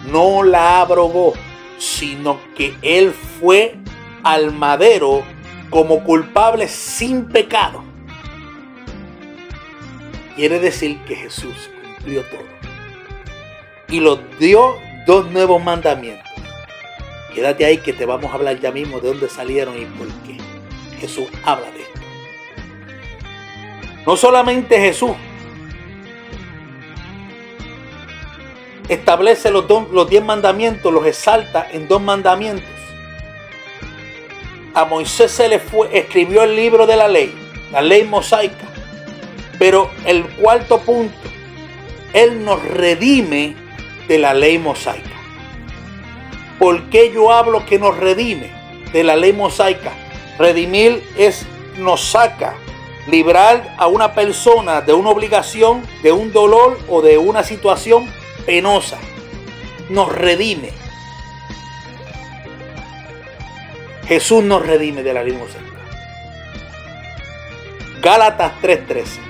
no la abrogó, sino que él fue al madero como culpable sin pecado. Quiere decir que Jesús cumplió todo y los dio 2 nuevos mandamientos. Quédate ahí que te vamos a hablar ya mismo de dónde salieron y por qué Jesús habla de esto. No solamente Jesús establece los 10 mandamientos, los exalta en 2 mandamientos. A Moisés se le escribió el libro de la ley mosaica. Pero el 4., él nos redime de la ley mosaica. ¿Por qué yo hablo que nos redime de la ley mosaica? Redimir nos saca, librar a una persona de una obligación, de un dolor o de una situación penosa. Nos redime. Jesús nos redime de la ley mosaica. Gálatas 3:13.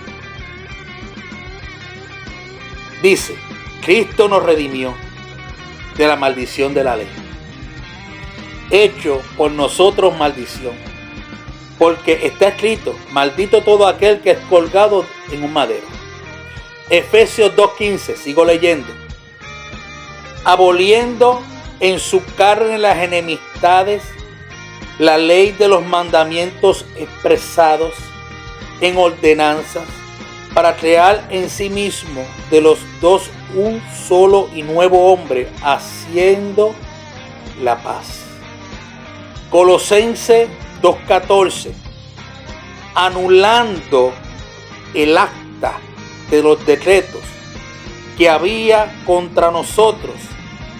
Dice, Cristo nos redimió de la maldición de la ley, hecho por nosotros maldición, porque está escrito, maldito todo aquel que es colgado en un madero. Efesios 2:15, sigo leyendo, aboliendo en su carne las enemistades, la ley de los mandamientos expresados en ordenanzas, para crear en sí mismo de los dos un solo y nuevo hombre, haciendo la paz. Colosenses 2:14, anulando el acta de los decretos que había contra nosotros,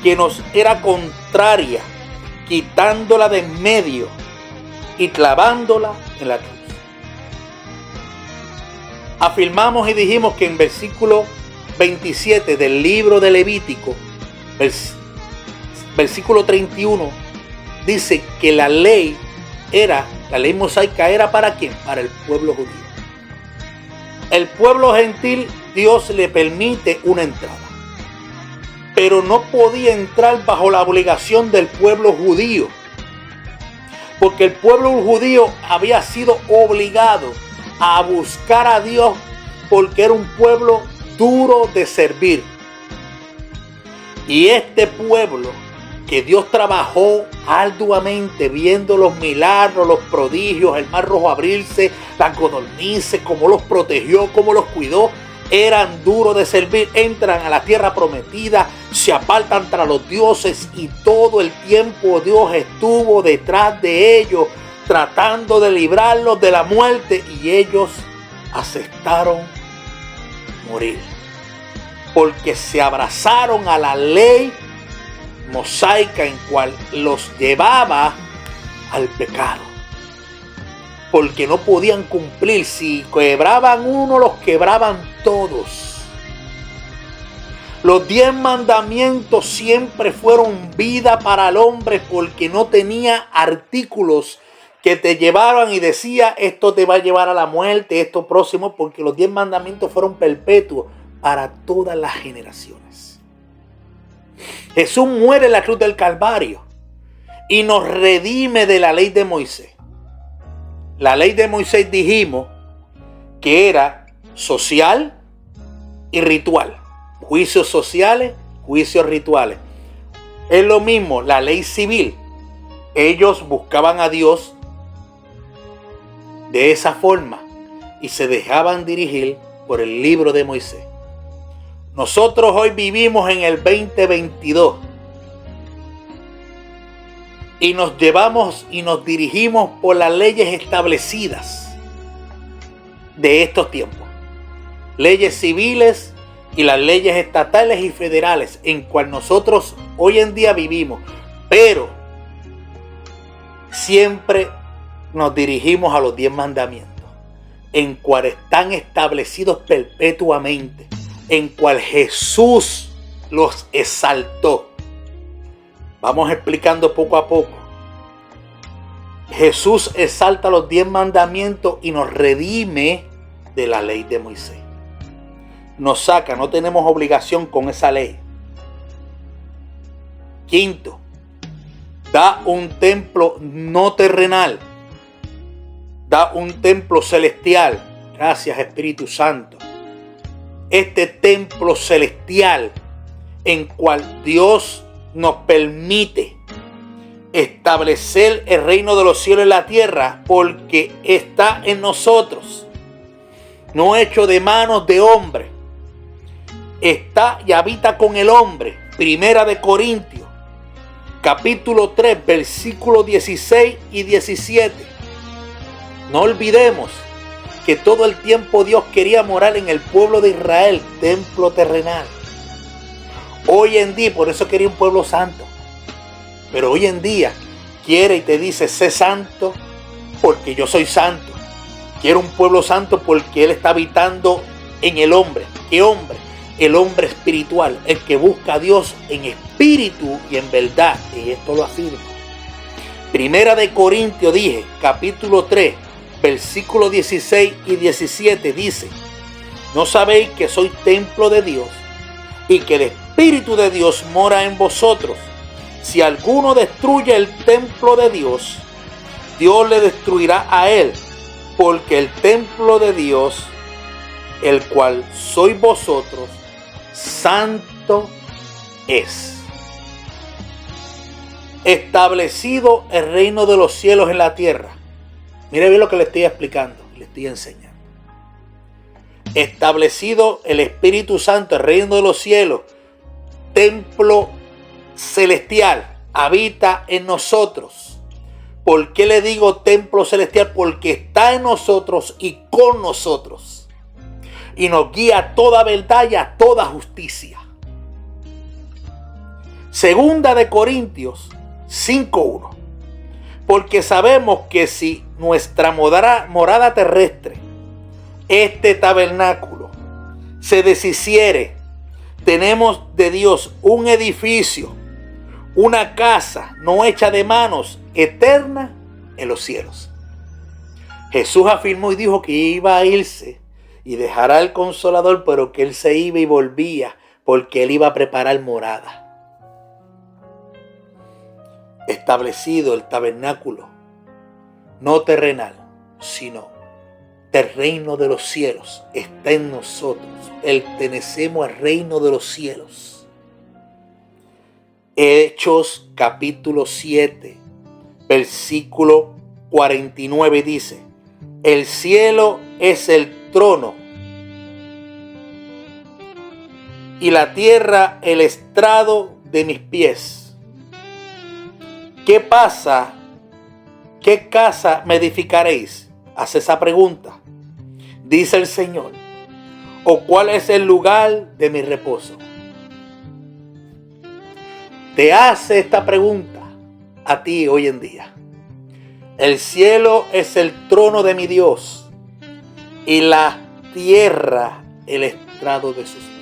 que nos era contraria, quitándola de en medio y clavándola en la cruz. Afirmamos y dijimos que en versículo 27 del libro de Levítico, versículo 31, dice que la ley mosaica era ¿para quién? Para el pueblo judío. El pueblo gentil, Dios le permite una entrada, pero no podía entrar bajo la obligación del pueblo judío, porque el pueblo judío había sido obligado a buscar a Dios porque era un pueblo duro de servir. Y este pueblo que Dios trabajó arduamente viendo los milagros, los prodigios, el mar rojo abrirse, las codornices, cómo los protegió, cómo los cuidó, eran duros de servir, entran a la tierra prometida, se apartan tras los dioses y todo el tiempo Dios estuvo detrás de ellos, tratando de librarlos de la muerte, y ellos aceptaron morir porque se abrazaron a la ley mosaica en cual los llevaba al pecado, porque no podían cumplir. Si quebraban uno, los quebraban todos. Los 10 mandamientos siempre fueron vida para el hombre porque no tenía artículos que te llevaban y decía esto te va a llevar a la muerte, esto próximo, porque los 10 mandamientos fueron perpetuos para todas las generaciones. Jesús muere en la cruz del Calvario y nos redime de la ley de Moisés. La ley de Moisés dijimos que era social y ritual. Juicios sociales, juicios rituales. Es lo mismo la ley civil. Ellos buscaban a Dios de esa forma y se dejaban dirigir por el libro de Moisés. Nosotros hoy vivimos en el 2022 y nos llevamos y nos dirigimos por las leyes establecidas de estos tiempos. Leyes civiles y las leyes estatales y federales en cual nosotros hoy en día vivimos, pero siempre nos dirigimos a los 10 mandamientos, en cual están establecidos perpetuamente, en cual Jesús los exaltó. Vamos explicando poco a poco. Jesús exalta los 10 mandamientos y nos redime de la ley de Moisés. Nos saca, no tenemos obligación con esa ley. Quinto, da un templo no terrenal, da un templo celestial. Gracias, Espíritu Santo. Este templo celestial en cual Dios nos permite establecer el reino de los cielos en la tierra porque está en nosotros, no hecho de manos de hombre. Está y habita con el hombre. Primera de Corintios, capítulo 3, versículos 16 y 17. No olvidemos que todo el tiempo Dios quería morar en el pueblo de Israel, templo terrenal. Hoy en día, por eso quería un pueblo santo. Pero hoy en día quiere y te dice, sé santo porque yo soy santo. Quiero un pueblo santo porque Él está habitando en el hombre. ¿Qué hombre? El hombre espiritual, el que busca a Dios en espíritu y en verdad. Y esto lo afirma. Primera de Corintios, dije, capítulo 3, versículos 16 y 17 dice: ¿no sabéis que soy templo de Dios y que el Espíritu de Dios mora en vosotros? Si alguno destruye el templo de Dios, Dios le destruirá a él, porque el templo de Dios, el cual sois vosotros, santo es. Establecido el reino de los cielos en la tierra. Mire bien lo que le estoy explicando, le estoy enseñando. Establecido el Espíritu Santo, el reino de los cielos, templo celestial, habita en nosotros. ¿Por qué le digo templo celestial? Porque está en nosotros y con nosotros. Y nos guía a toda verdad y a toda justicia. Segunda de Corintios 5:1. Porque sabemos que si nuestra morada terrestre, este tabernáculo, se deshiciere, tenemos de Dios un edificio, una casa no hecha de manos, eterna en los cielos. Jesús afirmó y dijo que iba a irse y dejará al Consolador, pero que Él se iba y volvía porque Él iba a preparar morada. Establecido el tabernáculo, no terrenal, sino del reino de los cielos, está en nosotros. Pertenecemos al reino de los cielos. Hechos capítulo 7, versículo 49 dice: el cielo es el trono y la tierra el estrado de mis pies. ¿Qué pasa? ¿Qué casa me edificaréis? Hace esa pregunta. Dice el Señor. ¿O cuál es el lugar de mi reposo? Te hace esta pregunta a ti hoy en día. El cielo es el trono de mi Dios y la tierra el estrado de sus pies.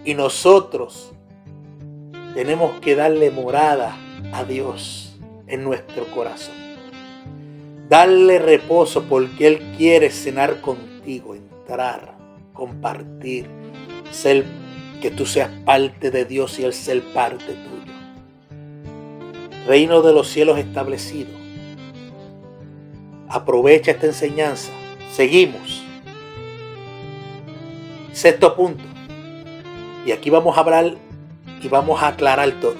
Y nosotros tenemos que darle morada a Dios en nuestro corazón. Darle reposo porque Él quiere cenar contigo, entrar, compartir, que tú seas parte de Dios y Él ser parte tuyo. Reino de los cielos establecido. Aprovecha esta enseñanza. Seguimos. Sexto punto. Y aquí vamos a hablar y vamos a aclarar todo.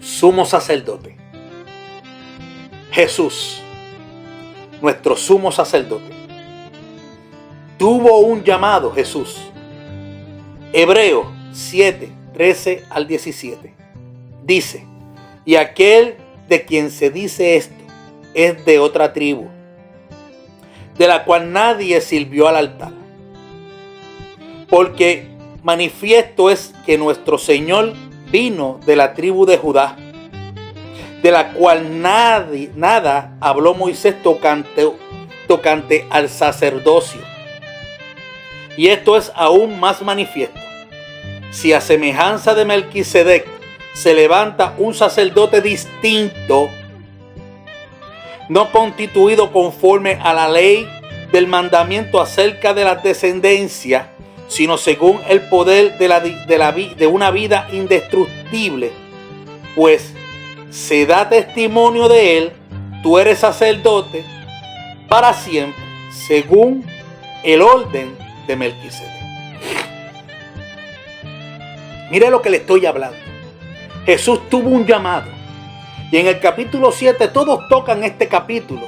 Sumo sacerdote. Jesús, nuestro sumo sacerdote, tuvo un llamado. Jesús. Hebreos 7, 13 al 17. Dice: y aquel de quien se dice esto es de otra tribu, de la cual nadie sirvió al altar. Porque manifiesto es que nuestro Señor vino de la tribu de Judá, de la cual nada habló Moisés tocante al sacerdocio. Y esto es aún más manifiesto: si a semejanza de Melquisedec se levanta un sacerdote distinto, no constituido conforme a la ley del mandamiento acerca de la descendencia, sino según el poder de una vida indestructible, pues se da testimonio de él, tú eres sacerdote para siempre, según el orden de Melquisedec. Mire lo que le estoy hablando. Jesús tuvo un llamado. Y en el capítulo 7 todos tocan este capítulo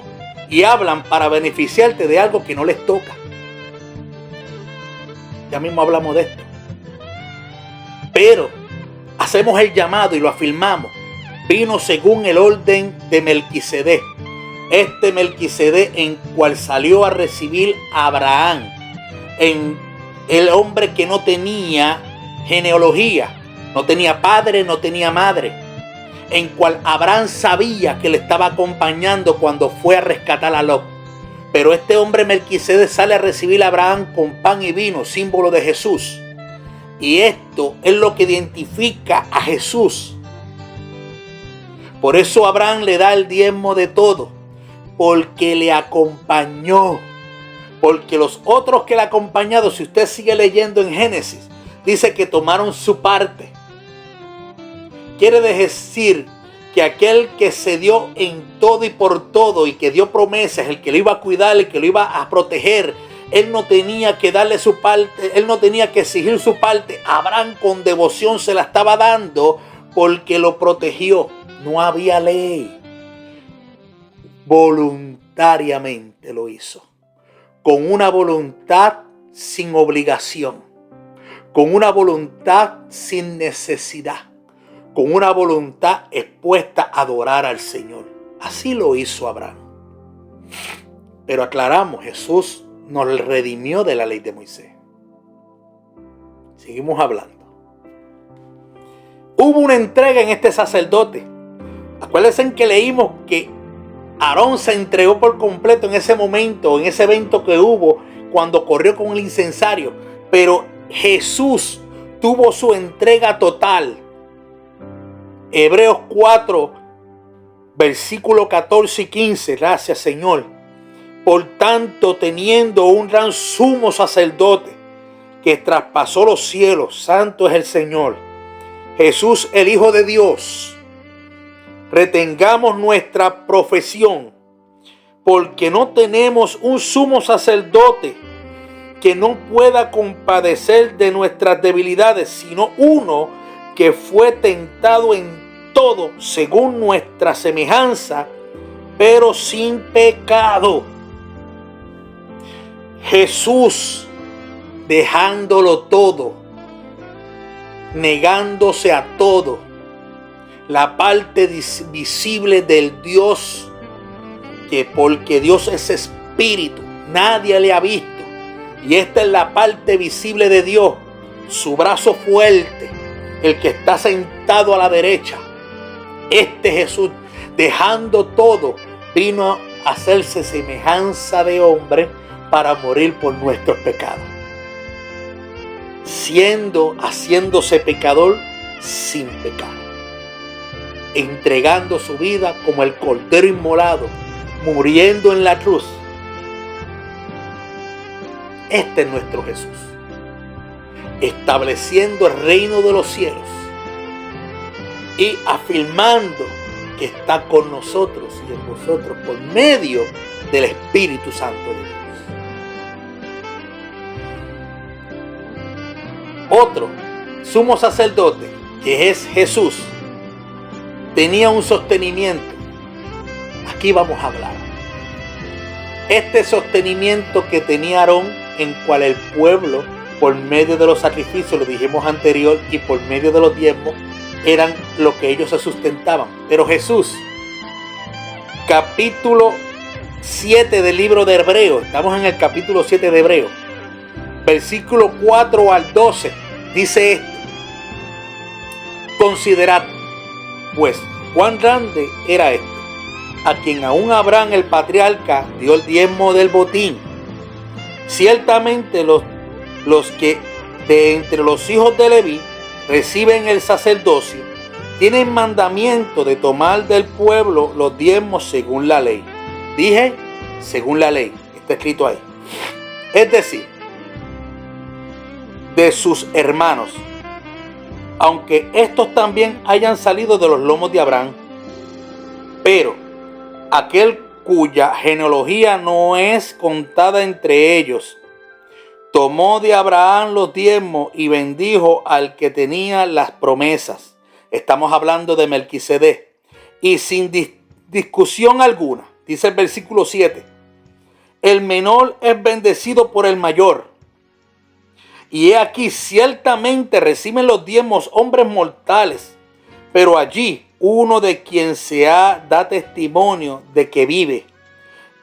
y hablan para beneficiarte de algo que no les toca. Ya mismo hablamos de esto. Pero hacemos el llamado y lo afirmamos. Vino según el orden de Melquisedec. Este Melquisedec en cual salió a recibir a Abraham. En el hombre que no tenía genealogía. No tenía padre, no tenía madre. En cual Abraham sabía que le estaba acompañando cuando fue a rescatar a Lot. Pero este hombre Melquisedec sale a recibir a Abraham con pan y vino, símbolo de Jesús. Y esto es lo que identifica a Jesús. Por eso Abraham le da el diezmo de todo, porque le acompañó. Porque los otros que le han acompañado, si usted sigue leyendo en Génesis, dice que tomaron su parte. Quiere decir que aquel que se dio en todo y por todo y que dio promesas, el que lo iba a cuidar, el que lo iba a proteger, él no tenía que darle su parte, él no tenía que exigir su parte. Abraham con devoción se la estaba dando porque lo protegió. No había ley. Voluntariamente lo hizo. Con una voluntad sin obligación. Con una voluntad sin necesidad. Con una voluntad expuesta a adorar al Señor. Así lo hizo Abraham. Pero aclaramos, Jesús nos redimió de la ley de Moisés. Seguimos hablando. Hubo una entrega en este sacerdote. Acuérdense que leímos que Aarón se entregó por completo en ese momento, en ese evento que hubo cuando corrió con el incensario. Pero Jesús tuvo su entrega total. Hebreos 4, versículo 14 y 15. Gracias, Señor. Por tanto, teniendo un gran sumo sacerdote que traspasó los cielos, santo es el Señor, Jesús, el Hijo de Dios, retengamos nuestra profesión, porque no tenemos un sumo sacerdote que no pueda compadecer de nuestras debilidades, sino uno que fue tentado en todo según nuestra semejanza, pero sin pecado. Jesús, dejándolo todo, negándose a todo, la parte visible del Dios, que porque Dios es espíritu, nadie le ha visto. Y esta es la parte visible de Dios, su brazo fuerte, el que está sentado a la derecha. Este Jesús, dejando todo, vino a hacerse semejanza de hombre para morir por nuestros pecados. haciéndose pecador sin pecado, entregando su vida como el cordero inmolado, muriendo en la cruz. Este es nuestro Jesús, estableciendo el reino de los cielos y afirmando que está con nosotros y en vosotros por medio del Espíritu Santo de Dios. Otro sumo sacerdote, que es Jesús, tenía un sostenimiento. Aquí vamos a hablar. Este sostenimiento que tenía Aarón, en cual el pueblo, por medio de los sacrificios, lo dijimos anterior, y por medio de los diezmos, eran lo que ellos se sustentaban. Pero Jesús, capítulo 7 del libro de Hebreos, estamos en el capítulo 7 de Hebreos, versículo 4 al 12, dice esto: considerad, pues, cuán grande era esto, a quien aún Abraham el patriarca dio el diezmo del botín. Ciertamente los que de entre los hijos de Leví reciben el sacerdocio tienen mandamiento de tomar del pueblo los diezmos según la ley. Dije, según la ley, está escrito ahí. Es decir, de sus hermanos, aunque estos también hayan salido de los lomos de Abraham. Pero aquel cuya genealogía no es contada entre ellos, tomó de Abraham los diezmos y bendijo al que tenía las promesas. Estamos hablando de Melquisedec. Y sin discusión alguna, dice el versículo 7, el menor es bendecido por el mayor. Y he aquí, ciertamente reciben los diezmos hombres mortales, pero allí uno de quien da testimonio de que vive.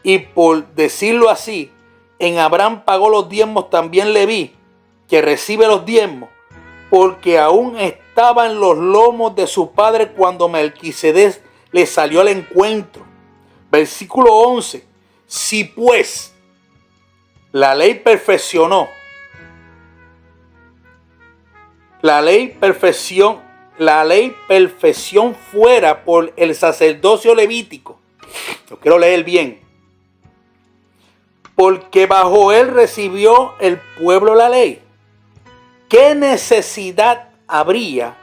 Y por decirlo así, en Abraham pagó los diezmos también Leví, que recibe los diezmos, porque aún estaba en los lomos de su padre cuando Melquisedec le salió al encuentro. Versículo 11. Si pues la ley perfección fuera por el sacerdocio levítico. Lo quiero leer bien. Porque bajo él recibió el pueblo la ley. ¿Qué necesidad habría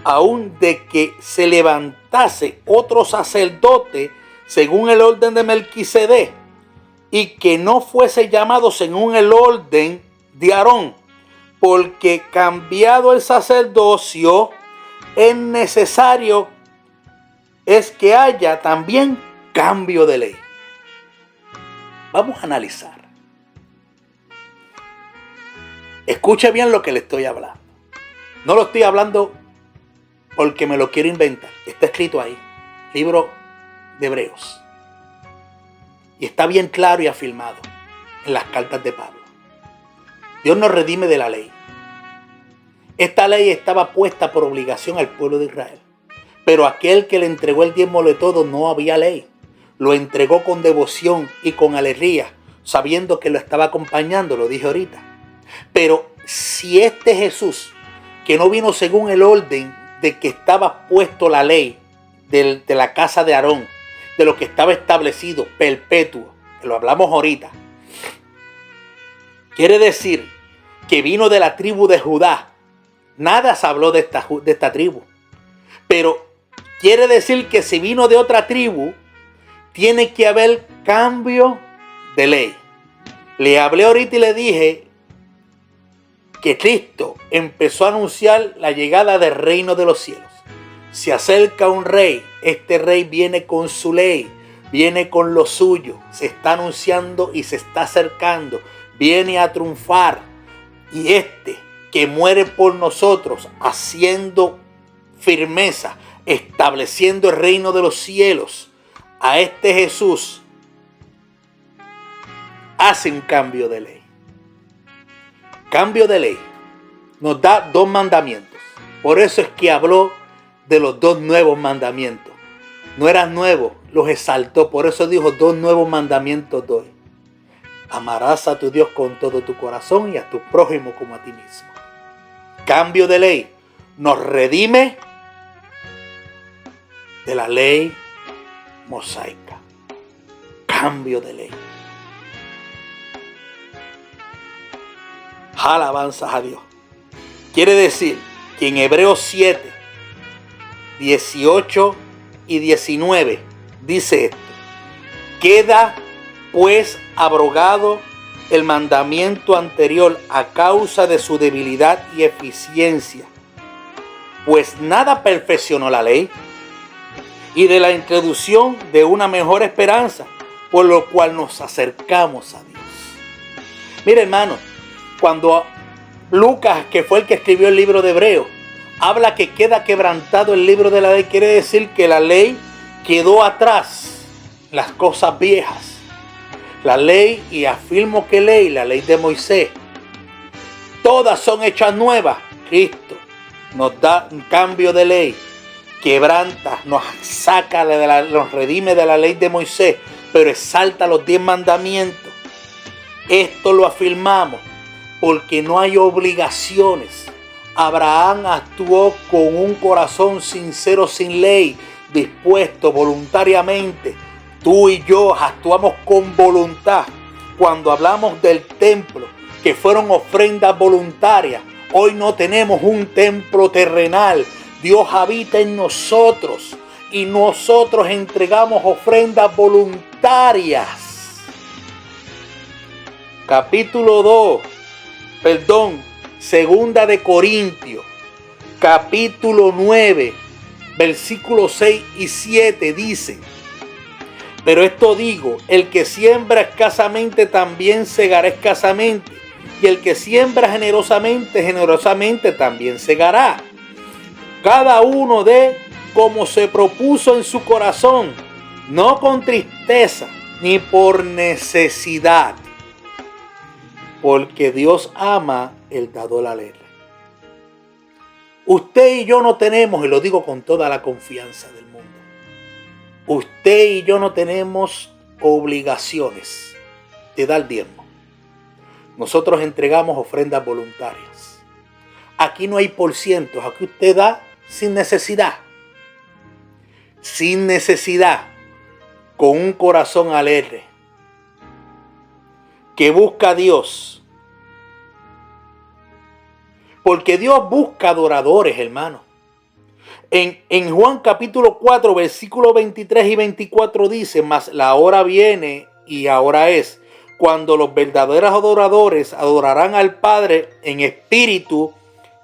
aún de que se levantase otro sacerdote según el orden de Melquisedec y que no fuese llamado según el orden de Aarón? Porque cambiado el sacerdocio, es necesario que haya también cambio de ley. Vamos a analizar. Escuche bien lo que le estoy hablando. No lo estoy hablando porque me lo quiero inventar. Está escrito ahí, libro de Hebreos. Y está bien claro y afirmado en las cartas de Pablo. Dios nos redime de la ley. Esta ley estaba puesta por obligación al pueblo de Israel. Pero aquel que le entregó el diezmo de todo no había ley. Lo entregó con devoción y con alegría, sabiendo que lo estaba acompañando, lo dije ahorita. Pero si este Jesús, que no vino según el orden de que estaba puesto la ley de la casa de Aarón, de lo que estaba establecido, perpetuo, que lo hablamos ahorita, quiere decir que vino de la tribu de Judá. Nada se habló de esta tribu. Pero quiere decir que si vino de otra tribu, tiene que haber cambio de ley. Le hablé ahorita y le dije que Cristo empezó a anunciar la llegada del reino de los cielos. Se acerca un rey. Este rey viene con su ley, viene con lo suyo. Se está anunciando y se está acercando. Viene a triunfar. Y este que muere por nosotros, haciendo firmeza, estableciendo el reino de los cielos, a este Jesús hace un cambio de ley. Cambio de ley. Nos da 2 mandamientos. Por eso es que habló de los 2 nuevos mandamientos. No eran nuevos, los exaltó. Por eso dijo 2 nuevos mandamientos doy. Amarás a tu Dios con todo tu corazón y a tu prójimo como a ti mismo. Cambio de ley nos redime de la ley mosaica. Cambio de ley. Alabanzas a Dios. Quiere decir que en Hebreos 7, 18 y 19 dice esto: queda pues abrogado el mandamiento anterior a causa de su debilidad y eficiencia, pues nada perfeccionó la ley, y de la introducción de una mejor esperanza, por lo cual nos acercamos a Dios. Mire, hermano, cuando Lucas, que fue el que escribió el libro de Hebreos, habla que queda quebrantado el libro de la ley, quiere decir que la ley quedó atrás, las cosas viejas. La ley, y afirmo que ley, la ley de Moisés, todas son hechas nuevas. Cristo nos da un cambio de ley, quebranta, nos saca, nos redime de la ley de Moisés, pero exalta los 10 mandamientos. Esto lo afirmamos porque no hay obligaciones. Abraham actuó con un corazón sincero, sin ley, dispuesto voluntariamente. Tú y yo actuamos con voluntad. Cuando hablamos del templo, que fueron ofrendas voluntarias, hoy no tenemos un templo terrenal. Dios habita en nosotros y nosotros entregamos ofrendas voluntarias. Segunda de Corintios, capítulo 9, versículos 6 y 7 dice: pero esto digo, el que siembra escasamente también segará escasamente, y el que siembra generosamente, generosamente también segará. Cada uno dé como se propuso en su corazón, no con tristeza ni por necesidad, porque Dios ama el dador alegre. Usted y yo no tenemos, y lo digo con toda la confianza del mundo, usted y yo no tenemos obligaciones de dar diezmo. Nosotros entregamos ofrendas voluntarias. Aquí no hay porcientos, aquí usted da sin necesidad. Sin necesidad, con un corazón alegre, que busca a Dios. Porque Dios busca adoradores, hermano. En Juan capítulo 4, versículos 23 y 24 dice: mas la hora viene y ahora es, cuando los verdaderos adoradores adorarán al Padre en espíritu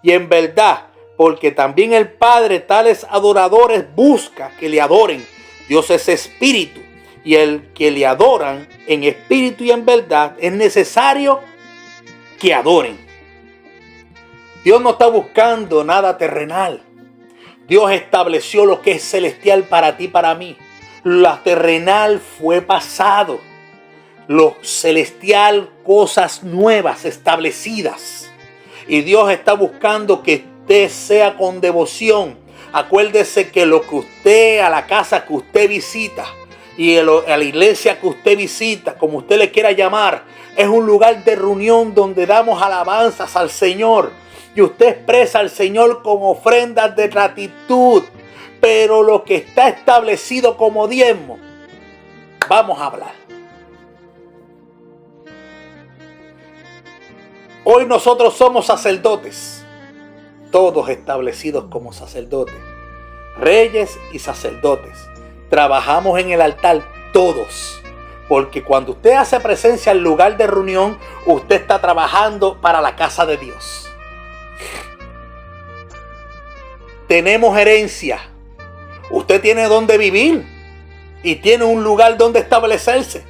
y en verdad, porque también el Padre tales adoradores busca que le adoren. Dios es espíritu, y el que le adoran en espíritu y en verdad es necesario que adoren. Dios no está buscando nada terrenal. Dios estableció lo que es celestial para ti y para mí. Lo terrenal fue pasado. Lo celestial, cosas nuevas establecidas. Y Dios está buscando que usted sea con devoción. Acuérdese que lo que usted, a la casa que usted visita y a la iglesia que usted visita, como usted le quiera llamar, es un lugar de reunión donde damos alabanzas al Señor. Y usted expresa al Señor con ofrendas de gratitud. Pero lo que está establecido como diezmo, vamos a hablar. Hoy nosotros somos sacerdotes. Todos establecidos como sacerdotes. Reyes y sacerdotes. Trabajamos en el altar todos. Porque cuando usted hace presencia en lugar de reunión, usted está trabajando para la casa de Dios. Tenemos herencia. Usted tiene donde vivir y tiene un lugar donde establecerse,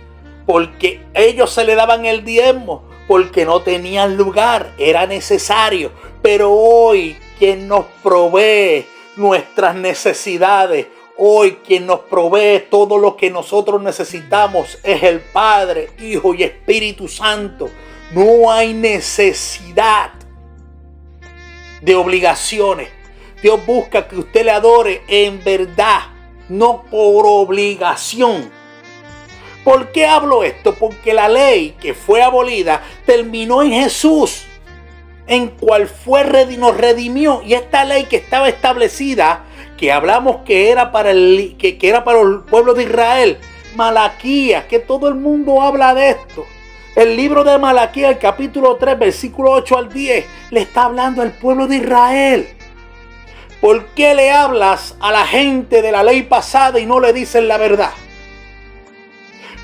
porque ellos se le daban el diezmo porque no tenían lugar, era necesario. Pero hoy quien nos provee nuestras necesidades, hoy quien nos provee todo lo que nosotros necesitamos es el Padre, Hijo y Espíritu Santo. No hay necesidad de obligaciones. Dios busca que usted le adore en verdad, no por obligación. ¿Por qué hablo esto? Porque la ley que fue abolida terminó en Jesús. en cual nos redimió. Y esta ley que estaba establecida, que hablamos que era para el pueblo de Israel, Malaquías, que todo el mundo habla de esto. El libro de Malaquías, el capítulo 3, versículo 8 al 10, le está hablando al pueblo de Israel. ¿Por qué le hablas a la gente de la ley pasada y no le dices la verdad?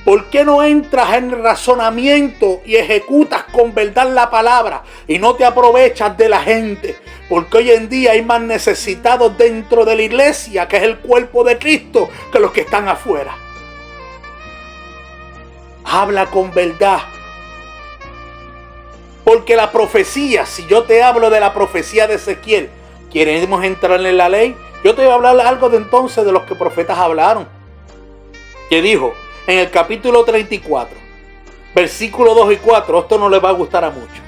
¿Por qué no entras en el razonamiento y ejecutas con verdad la palabra y no te aprovechas de la gente? Porque hoy en día hay más necesitados dentro de la iglesia, que es el cuerpo de Cristo, que los que están afuera. Habla con verdad. Porque la profecía, si yo te hablo de la profecía de Ezequiel, ¿queremos entrar en la ley? Yo te voy a hablar algo de entonces de los que profetas hablaron. Que dijo en el capítulo 34, versículo 2 y 4, esto no les va a gustar a muchos.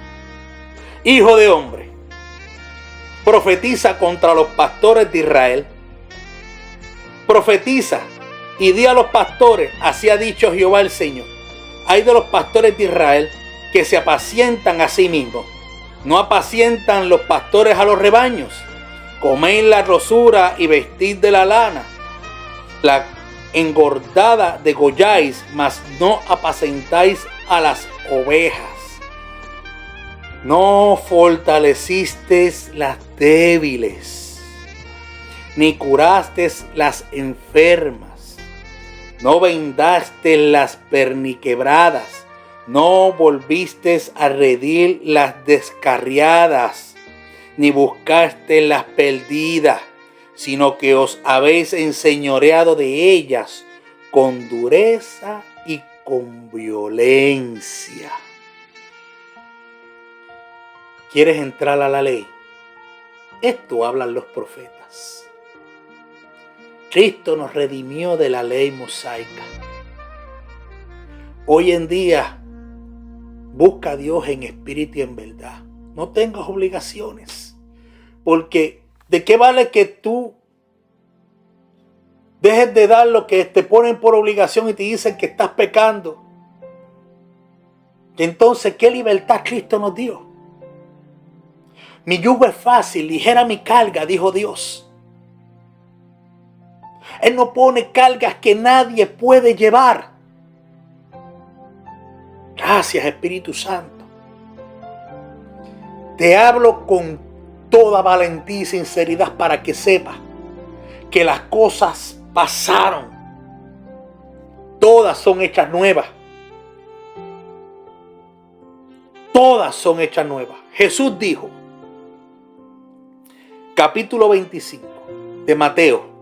Hijo de hombre, profetiza contra los pastores de Israel. Profetiza y di a los pastores, así ha dicho Jehová el Señor. Hay de los pastores de Israel que se apacientan a sí mismos. No apacientan los pastores a los rebaños. Coméis la grosura y vestid de la lana. La engordada degolláis, mas no apacentáis a las ovejas. No fortalecisteis las débiles, ni curasteis las enfermas. No vendaste las perniquebradas, no volvistes a redil las descarriadas, ni buscaste las perdidas, sino que os habéis enseñoreado de ellas con dureza y con violencia. ¿Quieres entrar a la ley? Esto hablan los profetas. Cristo nos redimió de la ley mosaica. Hoy en día, busca a Dios en espíritu y en verdad. No tengas obligaciones. Porque ¿de qué vale que tú dejes de dar lo que te ponen por obligación y te dicen que estás pecando? Entonces, ¿qué libertad Cristo nos dio? Mi yugo es fácil, ligera mi carga, dijo Dios. Él no pone cargas que nadie puede llevar. Gracias, Espíritu Santo. Te hablo con toda valentía y sinceridad para que sepas que las cosas pasaron. Todas son hechas nuevas. Todas son hechas nuevas. Jesús dijo, capítulo 25 de Mateo,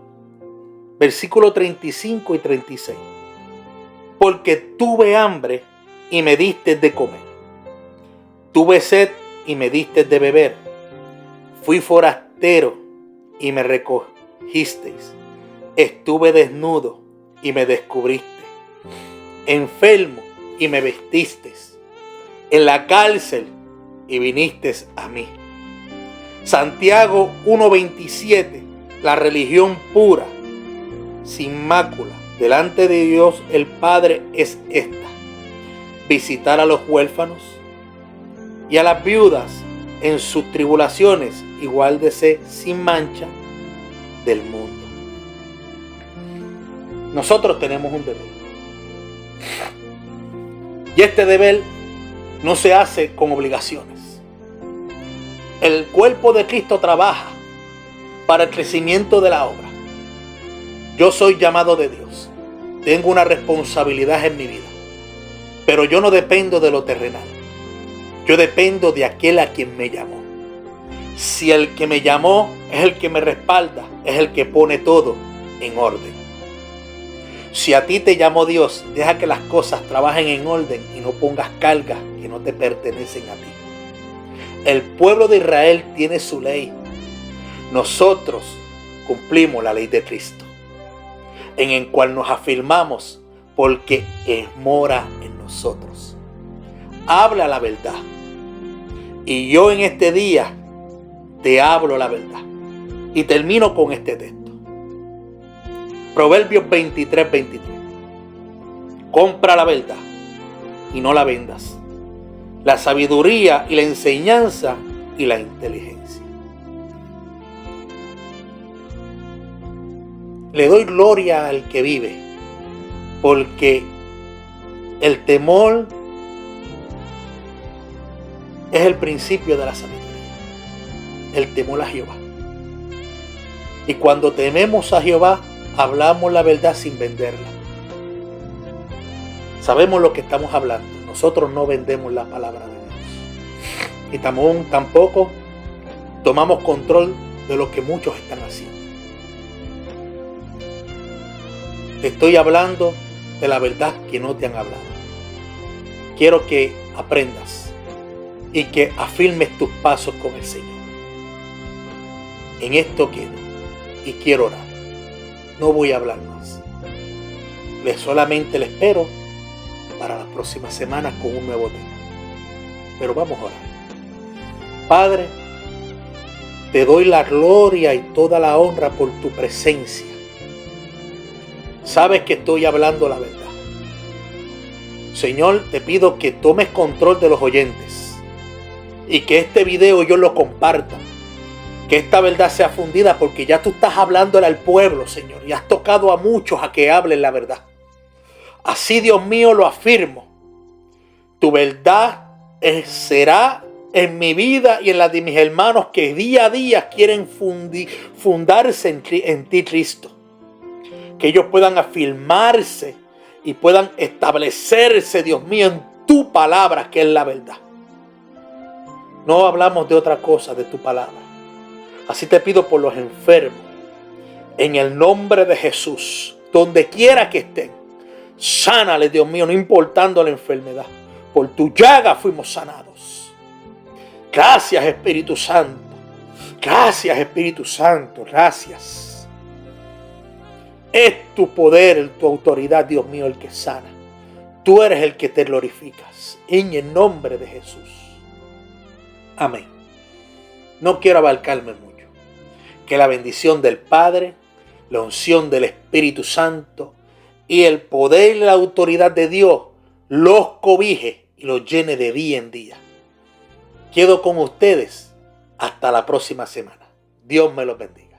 versículo 35 y 36. Porque tuve hambre y me diste de comer. Tuve sed y me diste de beber. Fui forastero y me recogisteis. Estuve desnudo y me descubriste. Enfermo y me vestisteis. En la cárcel y vinisteis a mí. Santiago 1:27. La religión pura, sin mácula, delante de Dios el Padre es esta: visitar a los huérfanos y a las viudas en sus tribulaciones, y guárdese sin mancha del mundo. Nosotros tenemos un deber. Y este deber no se hace con obligaciones. El cuerpo de Cristo trabaja para el crecimiento de la obra. Yo soy llamado de Dios. Tengo una responsabilidad en mi vida. Pero yo no dependo de lo terrenal. Yo dependo de aquel a quien me llamó. Si el que me llamó es el que me respalda, es el que pone todo en orden. Si a ti te llamó Dios, deja que las cosas trabajen en orden y no pongas cargas que no te pertenecen a ti. El pueblo de Israel tiene su ley. Nosotros cumplimos la ley de Cristo, en el cual nos afirmamos porque mora en nosotros. Habla la verdad. Y yo en este día te hablo la verdad. Y termino con este texto. Proverbios 23:23. Compra la verdad y no la vendas. La sabiduría y la enseñanza y la inteligencia. Le doy gloria al que vive, porque el temor es el principio de la sabiduría. El temor a Jehová. Y cuando tememos a Jehová, hablamos la verdad sin venderla. Sabemos lo que estamos hablando. Nosotros no vendemos la palabra de Dios. Y tampoco tomamos control de lo que muchos están haciendo. Te estoy hablando de la verdad que no te han hablado. Quiero que aprendas y que afirmes tus pasos con el Señor. En esto quedo y quiero orar. No voy a hablar más. Solamente le espero para las próximas semanas con un nuevo tema. Pero vamos a orar. Padre, te doy la gloria y toda la honra por tu presencia. Sabes que estoy hablando la verdad. Señor, te pido que tomes control de los oyentes y que este video yo lo comparta. Que esta verdad sea fundida, porque ya tú estás hablándole al pueblo, Señor, y has tocado a muchos a que hablen la verdad. Así, Dios mío, lo afirmo. Tu verdad será en mi vida y en la de mis hermanos que día a día quieren fundarse en ti, Cristo. Que ellos puedan afirmarse y puedan establecerse, Dios mío, en tu palabra, que es la verdad. No hablamos de otra cosa, de tu palabra. Así te pido por los enfermos, en el nombre de Jesús, donde quiera que estén, sánale, Dios mío, no importando la enfermedad. Por tu llaga fuimos sanados. Gracias, Espíritu Santo. Gracias, Espíritu Santo. Gracias. Es tu poder, tu autoridad, Dios mío, el que sana. Tú eres el que te glorificas. En el nombre de Jesús. Amén. No quiero abarcarme mucho. Que la bendición del Padre, la unción del Espíritu Santo y el poder y la autoridad de Dios los cobije y los llene de día en día. Quedo con ustedes hasta la próxima semana. Dios me los bendiga.